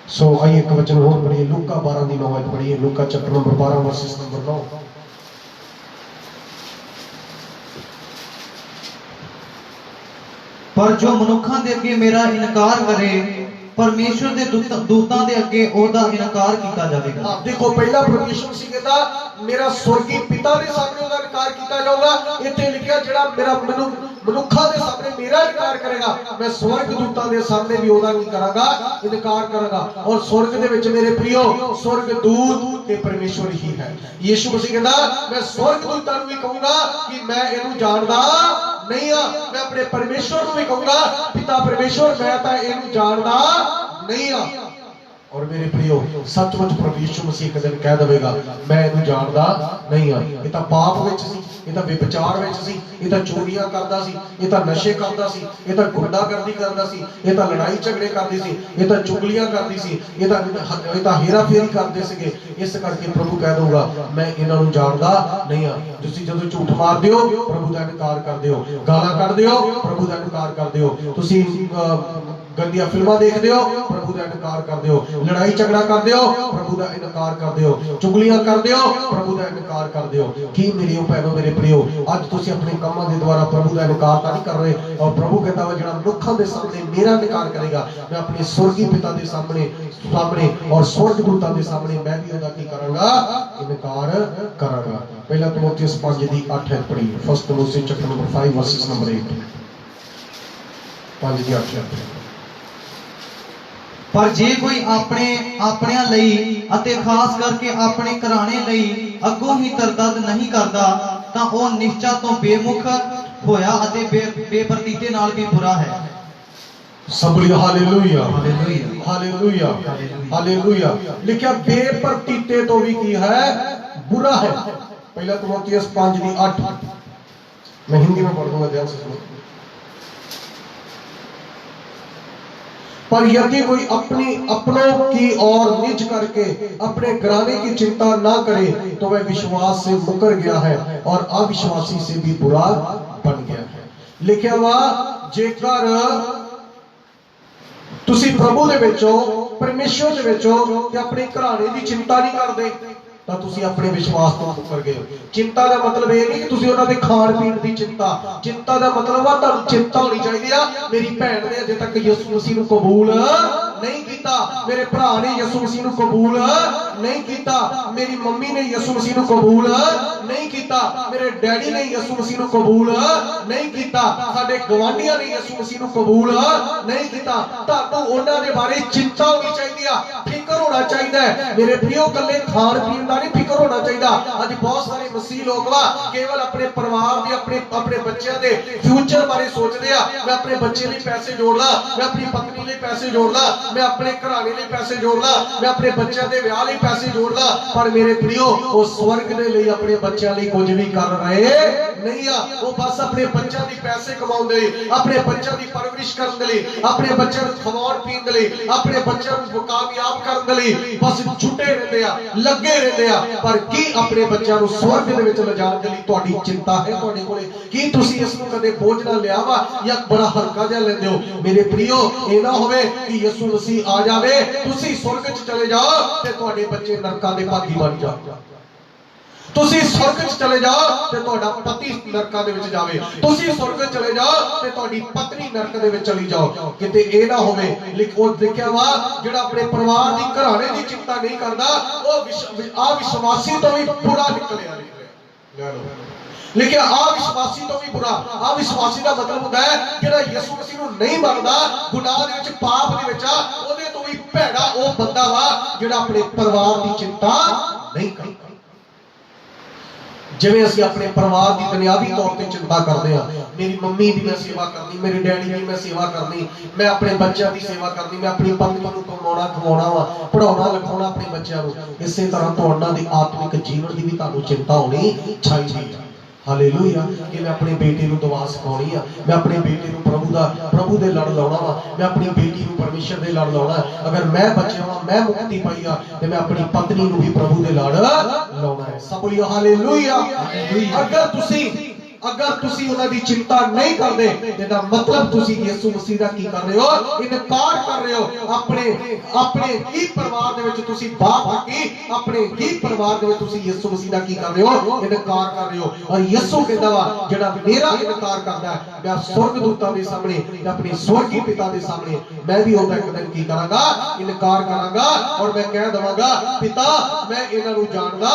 ਸੋ ਆइए एक वचन और पढ़िए, लूका 12 की 9 पढ़िए, लूका चैप्टर नंबर 12 वर्सेस नंबर 9। पर जो मनुखा दे अगे मेरा इनकार करे, परमेश्वर दे दूतां दे अगे ओदा इनकार किया जाएगा। देखो, पहला परमेश्वर सी कहता मेरा स्वर्गीय पिता दे सामने ओदा इनकार किया जाऊगा। इत्थे लिखिया जेड़ा मेरा मनुखा दे सामने मेरा इनकार करेगा, मैं स्वर्ग दूतां दे सामने भी ओदा की करांगा, इनकार करांगा। और स्वर्ग दे विच मेरे प्रियो, स्वर्ग दूत ते परमेश्वर ही है। यीशु मसीह कहता मैं स्वर्ग दूतां नूं भी कहूंगा कि मैं इहनूं जाणदा नहीं हाँ, मैं अपने परमेश्वर को भी कहूंगा पिता परमेश्वर मैं तो इहनूं जानदा नहीं हाँ। और मेरे प्रियो, सचमुच प्रभु यीशु मसीह एक दिन कह देगा मैं इहनूं जानदा नहीं हाँ। ये तो पाप विच सी, ये तो व्यभिचार विच सी, ये तो चोरियां करदा सी, ये तो नशे करदा सी, ये तो गुंडागर्दी करदा सी, ये तो लड़ाई झगड़े करदी सी, ये तो चुगलियां करदी सी, ये तो हेरा फेरी करदे सीगे। इस करके प्रभु कह दूंगा मैं इन्हां नूं जानदा नहीं हाँ। तुसीं जदों झूठ मारदे हो प्रभु दा इनकार करदे हो, गालां कढदे हो प्रभु दा इनकार करदे हो, तुसीं गंदियां फिल्मां देखदे हो प्रभु दा इनकार करदे हो, लड़ाई झगड़ा करदे हो प्रभु दा इनकार करदे हो, चुगलियां करदे हो प्रभु दा इनकार करदे हो। की मेरी भैणों मेरे प्रियो, अज तुसीं अपने कामां दे द्वारा प्रभु दा इनकार तां नहीं कर रहे। और प्रभु कहता वा जिहड़ा मनुखां दे सामने मेरा इनकार करेगा, मैं अपने स्वर्गीय पिता दे सामने और स्वर्गदूतां दे सामने मैं भी ओहदा की करांगा, इनकार करांगा। पहला तिमोथियुस 5:8 पढ़ी, first Timothiyus chapter number 5 verses number 8, 5:8। पर जे कोई अपने लई अते खास करके अपने घराने लई अगों ही तरदद नहीं करता तां ओह निश्चा तो बेमुख होया अते बेप्रतीते नाल भी बुरा है। सब बोलिए हालेलुया, हालेलुया, हालेलुया, हालेलुया। लिखा बेप्रतीते तो भी की है, बुरा है। पहला तिमोथियुस 5:8, मैं हिंदी में पढ़ दूंगा, ध्यान से सुनो। पर यदि कोई अपनों की ओर निज करके अपने घराने की चिंता ना करे तो वह विश्वास से मुकर गया है और अविश्वासी से भी बुरा बन गया है। लिखा हुआ जेकर तुसी प्रभु दे विच हो, परमेश्वर दे विच हो ते अपने घराने की चिंता नहीं करदे ਤਾਂ ਤੁਸੀਂ ਆਪਣੇ ਵਿਸ਼ਵਾਸ ਤੋਂ ਮੁੱਕਰ ਗਏ ਹੋ। ਚਿੰਤਾ ਦਾ ਮਤਲਬ ਇਹ ਨਹੀਂ ਕਿ ਤੁਸੀਂ ਉਹਨਾਂ ਦੇ ਖਾਣ ਪੀਣ ਦੀ ਚਿੰਤਾ, ਚਿੰਤਾ ਦਾ ਮਤਲਬ ਆ ਤੁਹਾਨੂੰ ਚਿੰਤਾ ਹੋਣੀ ਚਾਹੀਦੀ ਆ ਮੇਰੀ ਭੈਣ ਨੇ ਅਜੇ ਤੱਕ ਯਿਸੂ ਮਸੀਹ ਨੂੰ ਕਬੂਲ ਨਹੀਂ ਕੀਤਾ, ਮੇਰੇ ਭਰਾ ਨੇ ਯਿਸੂ ਮਸੀਹ ਨੂੰ ਕਬੂਲ ਨਹੀਂ ਕੀਤਾ, ਮੇਰੀ ਮੰਮੀ ਨੇ ਯਿਸੂ ਮਸੀਹ ਨੂੰ ਕਬੂਲ ਨਹੀਂ ਕੀਤਾ, ਮੇਰੇ ਡੈਡੀ ਨੇ ਯਿਸੂ ਮਸੀਹ ਨੂੰ ਕਬੂਲ ਨਹੀਂ ਕੀਤਾ, ਸਾਡੇ ਗਵਾਂਢੀਆਂ ਨੇ ਯਿਸੂ ਮਸੀਹ ਨੂੰ ਕਬੂਲ ਨਹੀਂ ਕੀਤਾ। ਤੁਹਾਨੂੰ ਉਹਨਾਂ ਦੇ ਬਾਰੇ ਚਿੰਤਾ ਹੋਣੀ ਚਾਹੀਦੀ ਆ, ਫਿਕਰ ਹੋਣਾ ਚਾਹੀਦਾ ਹੈ। ਮੇਰੇ प्रियो, ਕੱਲੇ ਖਾਣ ਪੀਣ ਦਾ नहीं फिक्र होना चाहिए। आज बहुत सारे मसीह लोग वा केवल अपने परिवार दे अपने बच्चों के फ्यूचर बारे सोचते हैं। मैं अपने बच्चे लिए पैसे जोड़ना, मैं अपनी पत्नी लिए पैसे जोड़ना, मैं अपने घराने लिए पैसे जोड़ना, मैं अपने बच्चों के विआह लिए पैसे जोड़ना। पर मेरे प्रियो, वो स्वर्ग के लिए अपने बच्चों लिए कुछ भी कर रहे नहीं आ। वो बस अपने बच्चों की पैसे कमाने, अपने बच्चों की परवरिश करने लिए, अपने बच्चों को खवाउण पीण लई, अपने बच्चों को कामयाब करने लिए बस छुटे रहते हैं, लगे रहते। पर की अपने बच्चों को स्वर्ग दे विच लिजाण दे लई तुहाडी चिंता है तुहाडे कोले? की तुसीं इस नूं कदे बोझ ना लिया वा या बड़ा हल्का जिहा लैंदे हो? मेरे प्रियो, ये ना होवे कि यीशु मसीह आ जावे, तुसीं स्वर्ग च चले जाओ ते तुहाडे बच्चे नरकां दे भागी बन जाओ। तुसीं स्वर्ग च चले जाओ ते तुहाडा पति नरकां दे विच जावे, तुसीं स्वर्ग च चले जाओ ते तुहाडी पत्नी नरक दे विच चली जाओ। किते ए ना होवे लिखो लिखिया वा जेड़ा अपने परिवार दी घराने दी चिंता नहीं करदा ओ अविश्वासी तो भी बुरा निकलिया। ले लो लिखिया अविश्वासी तो भी बुरा। अविश्वासी का मतलब होता है जेड़ा यीशु मसीह नूं नहीं मनदा, गुनाह दे विच पाप दे विच ओदे तो भी भैड़ा ओ बंदा वा जेड़ा अपने परिवार दी चिंता नहीं करदा। जिवें असीं अपने परिवार की दुनियावी तौर पर चिंता करते हैं, मेरी मम्मी की मैं सेवा करनी, मेरे डैडी की मैं सेवा करनी, मैं अपने बच्चों की सेवा करनी, मैं अपनी पत्नी को कमाउणा खवाउणा वा, पढ़ाउणा लिखाउणा अपने बच्चों को। इसे तरह तुहाडा दी आत्मिक जीवन की भी तुहानूं चिंता होनी चाहिए। ਹਾਲੇਲੂਇਆ ਕਿ ਮੈਂ ਆਪਣੇ ਬੇਟੇ ਨੂੰ ਦੁਆ ਸਿਖਾਉਣੀ ਆ, ਮੈਂ ਆਪਣੇ ਬੇਟੇ ਨੂੰ ਪ੍ਰਭੂ ਦੇ ਲੜ ਲਾਉਣਾ ਵਾ, ਮੈਂ ਆਪਣੀ ਬੇਟੀ ਨੂੰ ਪਰਮੇਸ਼ਰ ਦੇ ਲੜ ਲਾਉਣਾ। ਅਗਰ ਮੈਂ ਬਚਿਆ ਵਾਂ, ਮੈਂ ਮੁਕਤੀ ਪਾਈ ਆ, ਤੇ ਮੈਂ ਆਪਣੀ ਪਤਨੀ ਨੂੰ ਵੀ ਪ੍ਰਭੂ ਦੇ ਲੜ ਲਾਉਣਾ ਹੈ। ਸਭ ਬੋਲਿਓ ਹਾਲੇਲੂਇਆ। अगर तुसी उन्हां दी चिंता नहीं करदे, ਇਹਦਾ मतलब तुसी ਯਿਸੂ ਮਸੀਹ ਦਾ ਕੀ ਕਰ ਰਹੇ ਹੋ? ਇਨਕਾਰ ਕਰ ਰਹੇ ਹੋ। ਆਪਣੇ ਹੀ ਪਰਿਵਾਰ ਦੇ ਵਿੱਚ ਤੁਸੀਂ ਬਾਪ ਕੀ ਆਪਣੇ ਹੀ ਪਰਿਵਾਰ ਦੇ ਵਿੱਚ ਤੁਸੀਂ ਯਿਸੂ ਮਸੀਹ ਦਾ ਕੀ ਕਰ ਰਹੇ ਹੋ? ਇਨਕਾਰ ਕਰ ਰਹੇ ਹੋ। ਔਰ ਯਿਸੂ ਕਹਿੰਦਾ ਵਾ ਜਿਹੜਾ ਮੇਰਾ ਇਨਕਾਰ ਕਰਦਾ ਹੈ, ਮੈਂ ਸੁਰਗਦੂਤਾਂ ਦੇ ਸਾਹਮਣੇ ਤੇ ਆਪਣੇ ਸਵਰਗੀ ਪਿਤਾ ਦੇ ਸਾਹਮਣੇ ਮੈਂ ਵੀ ਉਹਦਾ ਇੱਕ ਦਿਨ ਕੀ ਕਰਾਂਗਾ? ਇਨਕਾਰ ਕਰਾਂਗਾ। ਔਰ ਮੈਂ ਕਹਿ ਦਵਾਂਗਾ ਪਿਤਾ ਮੈਂ ਇਹਨਾਂ ਨੂੰ ਜਾਣਦਾ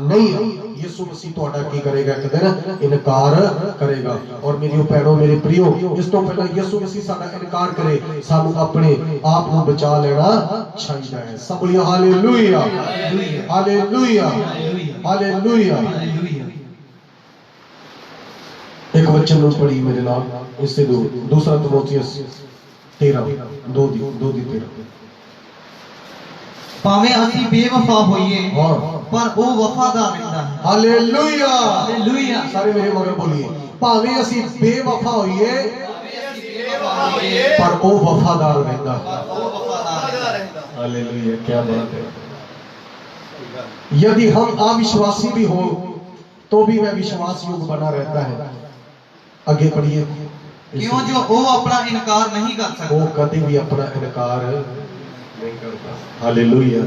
ਨਹੀਂ ਹਾਂ। ਯਿਸੂ ਮਸੀਹ ਤੁਹਾਡਾ ਕੀ ਕਰੇਗਾ? ਇੱਕ ਦਿਨ ਇਨਕਾਰ ਕਰੇਗਾ। ਔਰ ਮੇਰੀ ਭੈਣੋ ਮੇਰੇ ਪ੍ਰਿयो, ਇਸ ਤੋਂ ਪਹਿਲਾਂ ਯਿਸੂ ਮਸੀਹ ਸਾਡਾ ਇਨਕਾਰ ਕਰੇ, ਸਾਨੂੰ ਆਪਣੇ ਆਪ ਨੂੰ ਬਚਾ ਲੈਣਾ ਚਾਹੀਦਾ ਹੈ। ਸਭ ਬੋਲਿਓ ਹਾਲੇਲੂਇਆ, ਹਾਲੇਲੂਇਆ, ਹਾਲੇਲੂਇਆ। ਇੱਕ ਵਚਨ ਨੂੰ ਪੜ੍ਹੀ ਮੇਰੇ ਨਾਲ, ਇਸ से दूसरा ਤਿਮੋਥੀਅਸ 13:2-13। ਭਾਵੇਂ ਅਸੀਂ ਬੇਵਫਾ ਹੋਈਏ ਹਾਂ ਪਰ ਉਹ ਵਫਾਦਾਰ ਰਹਿੰਦਾ ਹੈ। Hallelujah, hallelujah. ਸਾਰੇ ਮੇਰੇ ਮਗਰ ਬੋਲੀਏ, ਭਾਵੇਂ ਅਸੀਂ ਬੇਵਫਾ ਹੋਈਏ ਪਰ ਉਹ ਵਫਾਦਾਰ ਰਹਿੰਦਾ ਹੈ। हालेलुया, क्या बात है। यदि हम अविश्वासी भी हो तो भी वह विश्वास योग्य बना रहता है। आगे पढ़िए। क्यों जो वो अपना इनकार नहीं कर सकता। वो कभी भी अपना इनकार नहीं करता। हालेलुया।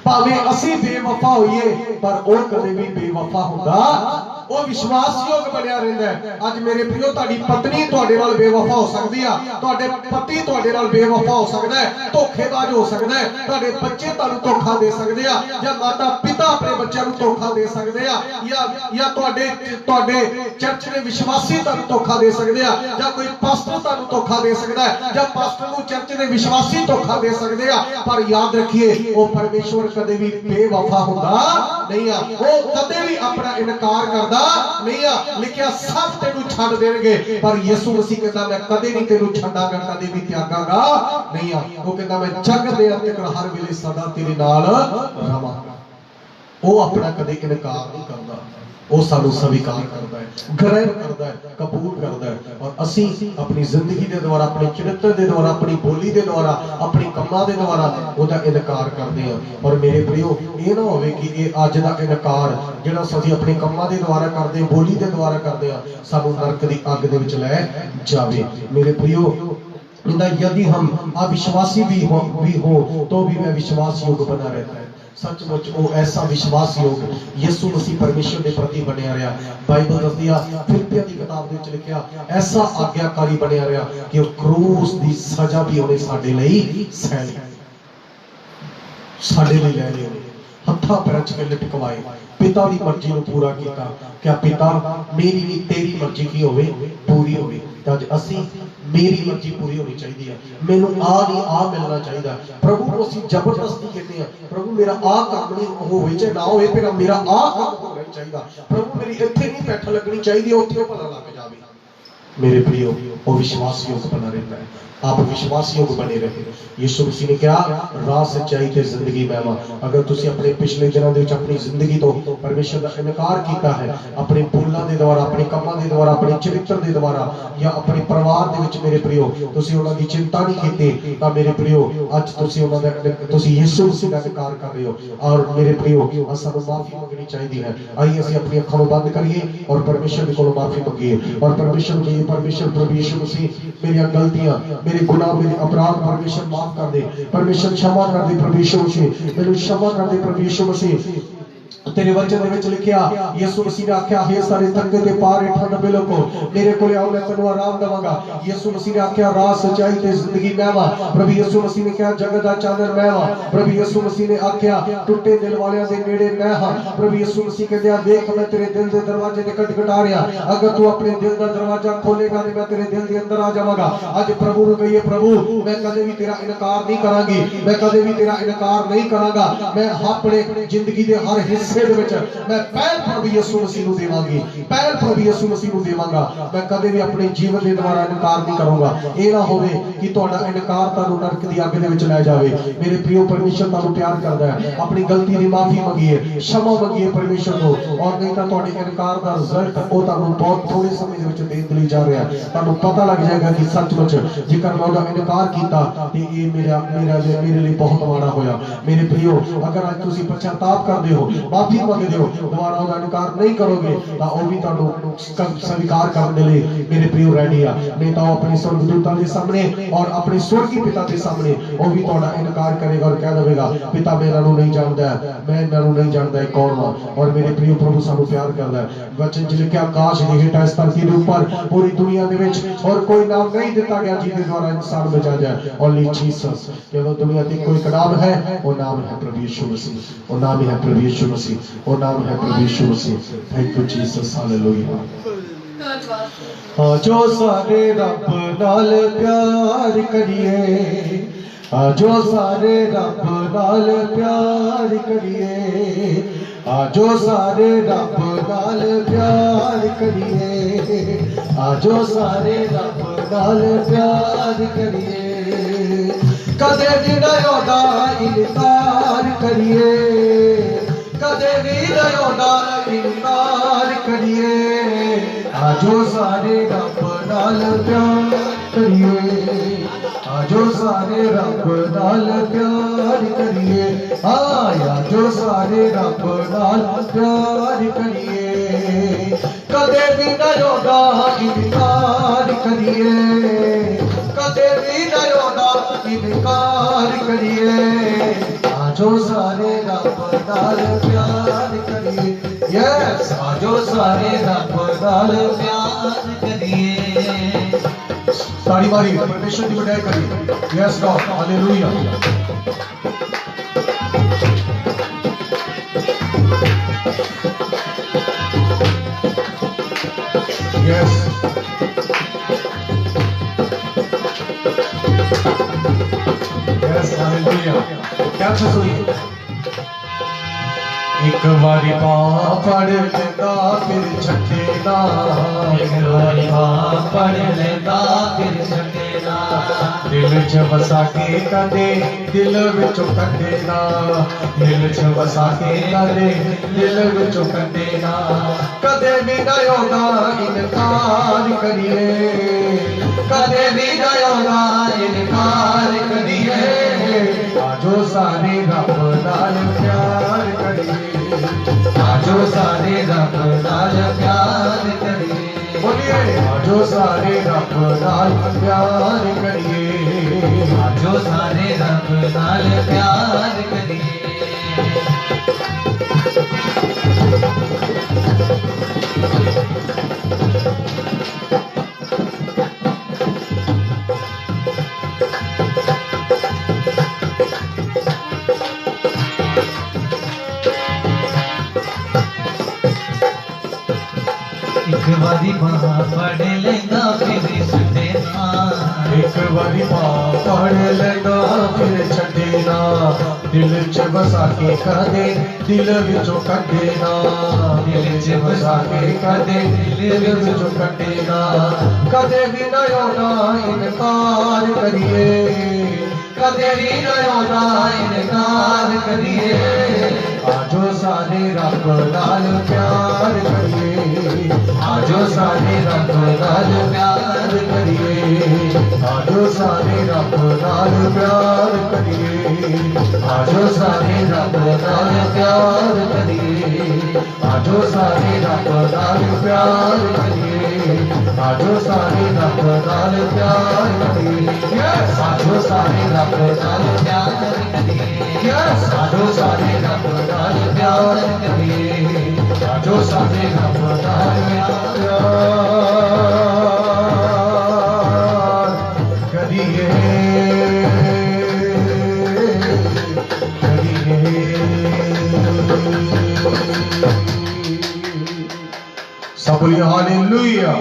भावे असी बेवफा होइए पर वो कभी भी बेवफा होगा, वो विश्वासयोग बनया रहंदा है। आज मेरे प्रियो ਤੁਹਾਡੀ ਪਤਨੀ ਤੁਹਾਡੇ ਨਾਲ ਬੇਵਫਾ ਹੋ ਸਕਦੀ ਆ, ਤੁਹਾਡੇ ਪਤੀ ਤੁਹਾਡੇ ਨਾਲ ਬੇਵਫਾ ਹੋ ਸਕਦਾ ਹੈ, ਧੋਖੇਬਾਜ਼ ਹੋ ਸਕਦਾ ਹੈ, ਤੁਹਾਡੇ ਬੱਚੇ ਤੁਹਾਨੂੰ ਧੋਖਾ ਦੇ ਸਕਦੇ ਆ, ਜਾਂ ਮਾਤਾ ਪਿਤਾ ਆਪਣੇ ਬੱਚਿਆਂ ਨੂੰ ਧੋਖਾ ਦੇ ਸਕਦੇ ਆ, ਜਾਂ ਤੁਹਾਡੇ ਚਰਚ ਦੇ ਵਿਸ਼ਵਾਸੀ ਤੁਹਾਨੂੰ ਧੋਖਾ ਦੇ ਸਕਦੇ ਆ, ਜਾਂ ਕੋਈ ਪਾਸਟਰ ਤੁਹਾਨੂੰ ਧੋਖਾ ਦੇ ਸਕਦਾ ਹੈ, ਜਾਂ ਪਾਸਟਰ ਨੂੰ ਚਰਚ ਦੇ ਵਿਸ਼ਵਾਸੀ ਧੋਖਾ ਦੇ ਸਕਦੇ ਆ। ਪਰ ਯਾਦ ਰੱਖੀਏ ਉਹ ਪਰਮੇਸ਼ਵਰ ਕਦੇ ਵੀ ਬੇਵਫਾ ਹੁੰਦਾ ਨਹੀਂ ਆ, ਉਹ ਕਦੇ ਵੀ ਆਪਣਾ ਇਨਕਾਰ ਕਰਦਾ नहीं आ। लिखिया सब तेनू छड़ देंगे पर यीशु मसीह कहता मैं कदे नहीं तेनू छड़ांगा, कदे भी त्यागांगा नहीं आ। वो कहता मैं जग दे अंत तक हर वेले सदा तेरे नाल रहांगा। वो अपना कदे इनकार नहीं करता, वो सानू स्वीकार करता है, ग्रहण करता है, कबूल करता है। और असी अपनी जिंदगी के द्वारा, अपने चरित्र के द्वारा, अपनी बोली के द्वारा, अपनी कमां के द्वारा उसका इनकार करते हैं। और मेरे प्रियो ये ना होवे कि ये अज दा इनकार जिहड़ा असीं अपने कमां के द्वारा करते, बोली के द्वारा करते हैं, सानू नरक की अग दे विच लै जावे। मेरे प्रियो यदि हम अविश्वासी भी हो तो भी वह विश्वास योग्य बना रहता है। सचमुच वो ऐसा विश्वास योग यीशु मसीह परमेश्वर के प्रति बनया रहा। बाइबल दसदी आ फिलिपियां की किताब दे विच लिखिया ऐसा आज्ञाकारी बनया रहा कि क्रूस दी सजा भी उन्हें साडे लई सह ली, साडे लई लै ली, हत्थां पैरां च लटकवाए, पिता की मर्जी को पूरा किया। क्या पिता मेरी नहीं तेरी मर्जी की होवे पूरी होवे। अज असी मेरी मर्जी पूरी होनी चाहिए, मैनू आ नहीं आ मिलना चाहिए। प्रभु को असी जबरदस्ती कहते हैं, प्रभु मेरा आ काम नहीं होवे चाहे ना होवे, पर मेरा आ काम होना चाहिए। प्रभु मेरी इत्थे नहीं बैठ लगनी चाहिए, उत्थे भला लग जावे। मेरे प्रियो वो विश्वास योग बना रहता है, आप विश्वास योग बने रहे। यीशु मसीह ने क्या राह सच्चाई ते जिंदगी महमा। अगर तुसी अपने पिछले दिनों दे विच अपनी जिंदगी तो परमेश्वर का इनकार किया है, अपने बोलों के द्वारा, अपने कामों के द्वारा, अपने चरित्र के द्वारा, या अपने परिवार दे विच मेरे प्रियो तुसी उन्हां दी चिंता नहीं कीती, तां मेरे प्रियो अज तुसी उन्हां दा तुसी यीशु मसीह का इनकार कर रहे हो। और मेरे प्रियो सानू माफी मंगनी चाहिए है। आइए असीं अपनी अखां नूं बंद करिए और परमेश्वर दे कोलों माफी मंगीए और परमेश्वर नूं कहिए परमेश्वर प्रभु यीशु मसीह मेरी गलतियां, मेरे गुनाह, मेरे अपराध परमेश्वर माफ कर दे, परमेश्वर क्षमा कर दे प्रभु यीशु मसीह, मेनू क्षमा कर दे प्रभु यीशु मसीह। तेरे वचन दे विच लिखिया यीशु मसीह ने आख्या हे सारे थके ते पार हेठां दबे लोगो मेरे कोले आओ मैं तैनूं आराम देवांगा। यीशु मसीह ने आख्या राह सच्चाई ते जिंदगी मैं वा। प्रभु यीशु मसीह ने कहा जगत दा चानन मैं वा। प्रभु यीशु मसीह ने आख्या टुटे दिल वालियां दे नेड़े मैं हां। प्रभु यीशु मसीह कहंदा देख मैं तेरे दिल दे दरवाजे ते खटखटा रहा, अगर तू अपने दिल दा दरवाजा खोलेगा ते मैं तेरे दिल दे अंदर आ जावांगा। आज प्रभु नूं कहिए प्रभु मैं कदे भी तेरा इनकार नहीं करांगी, मैं कदे भी तेरा इनकार नहीं करांगा। मैं अपने जिंदगी दे हर हिस्से ਹਿੱਸੇ ਦੇ ਵਿੱਚ ਮੈਂ ਪਹਿਲ ਪ੍ਰਭੂ ਯਿਸੂ ਮਸੀਹ ਨੂੰ ਦੇਵਾਂਗੀ, ਪਹਿਲ ਪ੍ਰਭੂ ਯਿਸੂ ਮਸੀਹ ਨੂੰ ਦੇਵਾਂਗਾ। ਮੈਂ ਕਦੇ ਵੀ ਆਪਣੇ ਜੀਵਨ ਦੇ ਦੁਆਰਾ ਇਨਕਾਰ ਨਹੀਂ ਕਰੂੰਗਾ। ਇਹ ਨਾ ਹੋਵੇ ਕਿ ਤੁਹਾਡਾ ਇਨਕਾਰ ਤੁਹਾਨੂੰ ਨਰਕ ਦੀ ਅੱਗ ਦੇ ਵਿੱਚ ਲੈ ਜਾਵੇ। ਮੇਰੇ ਪ੍ਰਿਯੋ, ਪਰਮੇਸ਼ਰ ਤੁਹਾਨੂੰ ਪਿਆਰ ਕਰਦਾ ਹੈ। ਆਪਣੀ ਗਲਤੀ ਦੀ ਮਾਫੀ ਮੰਗੀਏ, क्षमा ਮੰਗੀਏ ਪਰਮੇਸ਼ਰ ਤੋਂ, ਔਰ ਨਹੀਂ ਤਾਂ ਤੁਹਾਡੇ ਇਨਕਾਰ ਦਾ ਰਿਜ਼ਲਟ ਉਹ ਤੁਹਾਨੂੰ ਬਹੁਤ ਥੋੜੇ ਸਮੇਂ ਦੇ ਵਿੱਚ ਦੇਣ ਲਈ ਜਾ ਰਿਹਾ ਹੈ। ਤੁਹਾਨੂੰ ਪਤਾ ਲੱਗ ਜਾਏਗਾ ਕਿ ਸੱਚਮੁੱਚ ਜੇਕਰ ਮੈਂ ਉਹਦਾ ਇਨਕਾਰ ਕੀਤਾ ਤੇ ਇਹ ਮੇਰੇ ਲਈ ਬਹੁਤ ਮਾੜਾ ਹੋਇਆ। ਮੇਰੇ ਪ੍ਰਿਯੋ, ਅਗਰ ਅੱਜ ਤੁਸੀਂ ਪਛਤਾਪ ਕਰਦੇ ਹੋ, ਮਾਫੀ ਮੰਗਦੇ ਹੋ, ਦੁਬਾਰਾ ਉਹਦਾ ਇਨਕਾਰ ਨਹੀਂ ਕਰੋਗੇ ਤਾਂ ਉਹ ਵੀ ਤੁਹਾਨੂੰ ਸਵੀਕਾਰ ਕਰਨ ਦੇ ਲਈ ਮੇਰੇ ਪ੍ਰਿਯੋ ਰੈਡੀ ਆ। ਨਹੀਂ ਤਾਂ ਉਹ ਆਪਣੇ ਸਵਰਗਦੂਤਾਂ ਦੇ ਸਾਹਮਣੇ ਔਰ ਆਪਣੇ ਸਵਰਗੀ ਪਿਤਾ ਦੇ ਸਾਹਮਣੇ ਉਹ ਵੀ ਤੁਹਾਡਾ ਇਨਕਾਰ ਕਰੇਗਾ ਔਰ ਕਹਿ ਦੇਵੇਗਾ, ਪਿਤਾ ਮੈਂ ਇਹਨਾਂ ਨੂੰ ਨਹੀਂ ਜਾਣਦਾ, ਮੈਂ ਇਹਨਾਂ ਨੂੰ ਨਹੀਂ ਜਾਣਦਾ, ਇਹ ਕੌਣ ਵਾ। ਔਰ ਮੇਰੇ ਪ੍ਰਿਯੋ, ਪ੍ਰਭੂ ਸਾਨੂੰ ਪਿਆਰ ਕਰਦਾ ਹੈ। ਵਚਨ ਚ ਲਿਖਿਆ, ਆਕਾਸ਼ ਦੇ ਹੇਠਾਂ ਇਸ ਧਰਤੀ ਦੇ ਉੱਪਰ ਪੂਰੀ ਦੁਨੀਆ ਦੇ ਵਿੱਚ ਹੋਰ ਕੋਈ ਨਾਮ ਨਹੀਂ ਦਿੱਤਾ ਗਿਆ ਜਿਹਦੇ ਦੁਆਰਾ ਇਨਸਾਨ ਬਚਾ ਜਾਏ। Only Jesus. केवल दुनिया की कोई नाम है, वो नाम है प्रभु यीशु मसीह, वो नाम है प्रभु यीशु मसीह, वो नाम है प्रभु Yeshu Masih. Thank you Jesus, hallelujah. जो सारे रब नाल प्यार करिए, जो सारे रब नाल प्यार करिए, जो सारे रब नाल प्यार करिए, जो सारे रब नाल प्यार करिए, कदे भी ना ओदा इनकार करिए, कदे भी ना ओदा इनकार करिए, जो सारे रब नाल प्यार करिए, जो सारे रब नाल प्यार करिए, आया जो सारे रब नाल प्यार करिए, कदे भी ना ओदा इनकार करिए, कदे भी ना ओदा इनकार करिए, जो सारे रब नाल प्यार करिए, यस जो सारे रब नाल प्यार करिए। ताड़ी मारी परमेश्वर की बड़ाई करिए। Yes God, hallelujah. Yes yes, hallelujah. क्या सुनिए, एक बारी पां पढ़ लेता फिर छठे ना, एक बारी पां पढ़ लेता फिर छठे ना, दिल च बसा के कदे दिल विचों कटे ना, दिल च बसा के कदे दिल विचों कटे ना, कदे भी ना ओदा इनकार करिए, कदे भी ना ओदा इनकार करिए, जो सारे रब नाल प्यार करिए, जो सारे रब नाल प्यार करिए, बोलिए जो सारे रब नाल प्यार करिए, जो सारे रब नाल प्यार करिए। एक बारी बां पढ़ लेंदा फिर छठे ना, एक बारी पां पढ़ लेता फिर छठे ना, दिल च बसा के कदे दिल विचों कटे ना, दिल च बसा के कदे दिल विचों कटे ना, कदे भी ना ओदा इनकार करिए, कदे भी ना ओदा इनकार करिए, जो सारे रब नाल प्यार करिए, जो सारे रब नाल प्यार करिए, जो सारे रब नाल प्यार करिए, जो सारे रब नाल प्यार करिए, जो सारे रब नाल प्यार करिए, जो सारे रब नाल प्यार करिए, जो सारे रब नाल प्यार करिए, जो सारे रब नाल प्यार करिए, जो सारे रब नाल प्यार करिए, सब बोलिए हालेलुया।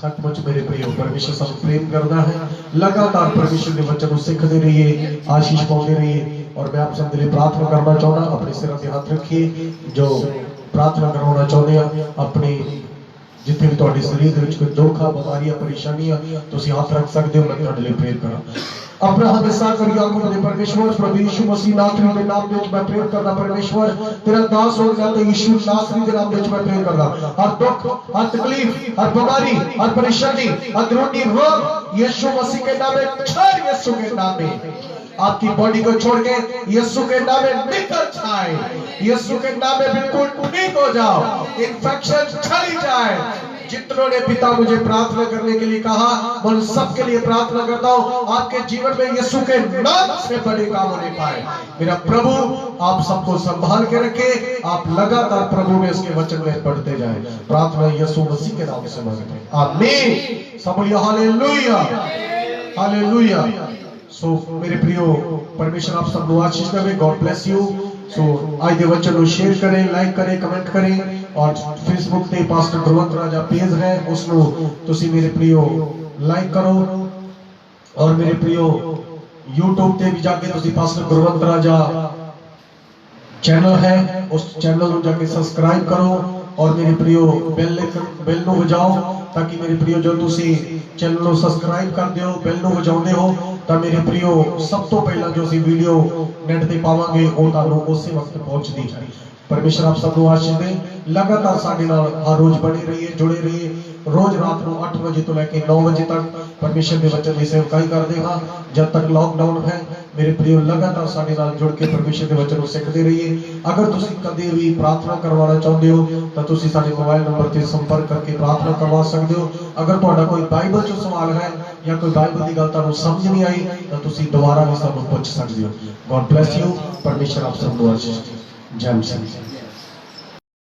सचमुच मेरे प्रियो, परमेश्वर सब प्रेम करता है। लगातार परमेश्वर के वचन को सीखते रहिए, आशीष पाते रहिए। और मैं आप सब के लिए प्रार्थना करना चाहना। अपने सिर ते हाथ रखिए जो प्रार्थना करवाना चाहते हैं। अपनी जिथे भी तुहाडे शरीर दे विच कोई दुख आ, बीमारियां, परेशानियां, तुसीं हाथ रख सकते हो। मैं तुहाडे लिए प्रेयर करा। अपना हाथ इस करिए आंखों दे परमेश्वर प्रभु यीशु मसीह नासरी दे नाम दे विच मैं प्रेयर करदा। परमेश्वर तेरा दास हो गया ते यीशु नासरी दे नाम दे विच मैं प्रेयर करदा। हर दुख, हर तकलीफ, हर बीमारी, हर परेशानी, अंदरूनी रोग यीशु मसीह के नाम में छोड़, यीशु के नाम में आपकी बॉडी को छोड़ के यीशु के नाम में निकल जाए। यीशु के नाम में बिल्कुल ठीक हो जाओ, इन्फेक्शन चली जाए। जितनों ने पिता मुझे प्रार्थना करने के लिए कहा, मैं उन सब के लिए प्रार्थना करता हूँ आपके जीवन में यीशु के नाम से बड़े काम होने पाए। मेरा प्रभु आप सबको संभाल के रखे। आप लगातार प्रभु में इसके वचन में पढ़ते जाए। प्रार्थना यीशु मसीह के नाम से मांगते हैं, आमीन। सब बोलिए हालेलुया, हालेलुया। सो मेरे प्रियो परमेश्वर आप सब आशीष देवे। God bless you. सो आज के वचन को शेयर करें, लाइक करें, कमेंट करें। और फेसबुक पे पास्टर गुरवंत राजा पेज है, उसको तुसी मेरे प्रियो लाइक करो। और मेरे प्रियो यूट्यूब पे भी जाके तुसी पास्टर गुरवंत राजा चैनल है, उस चैनल को जाके सब्सक्राइब करो। और मेरे प्रियो बेल नु बजाओ, ताकि मेरे प्रियो जो तुसी चैनल को सब्सक्राइब कर दियो, बेल नु बजाउंदे हो, तो मेरे प्रियो सब तो पहला जो सी वीडियो नेट ते पावांगे वो तुहानू उसी वक्त पहुंचदी है। परमेश्वर आप सबको आशीष दे। लगातार साडे नाल हर रोज बने रहिए, जुड़े रहिए। रोज रात को 8 बजे तो लेके 9 बजे तक परमेश्वर के वचन की सेवकाई करते हैं। जब तक लॉकडाउन है मेरे प्रियो लगातार साडे नाल जुड़ के परमेश्वर के वचन को सीखते रहिए। अगर तुसी कदे भी प्रार्थना करवाना चाहते हो तो तुसी साडे मोबाइल नंबर ते संपर्क करके प्रार्थना करवा सकते हो। अगर तुहाडा कोई बाइबल चो सवाल है या कोई बाइबल की गल तुहानू समझ नहीं आई तो तुसी दोबारा भी सानू पूछ सकते हो। God bless you. परमेश्वर आप सबको आशीष दे। जय मसीह।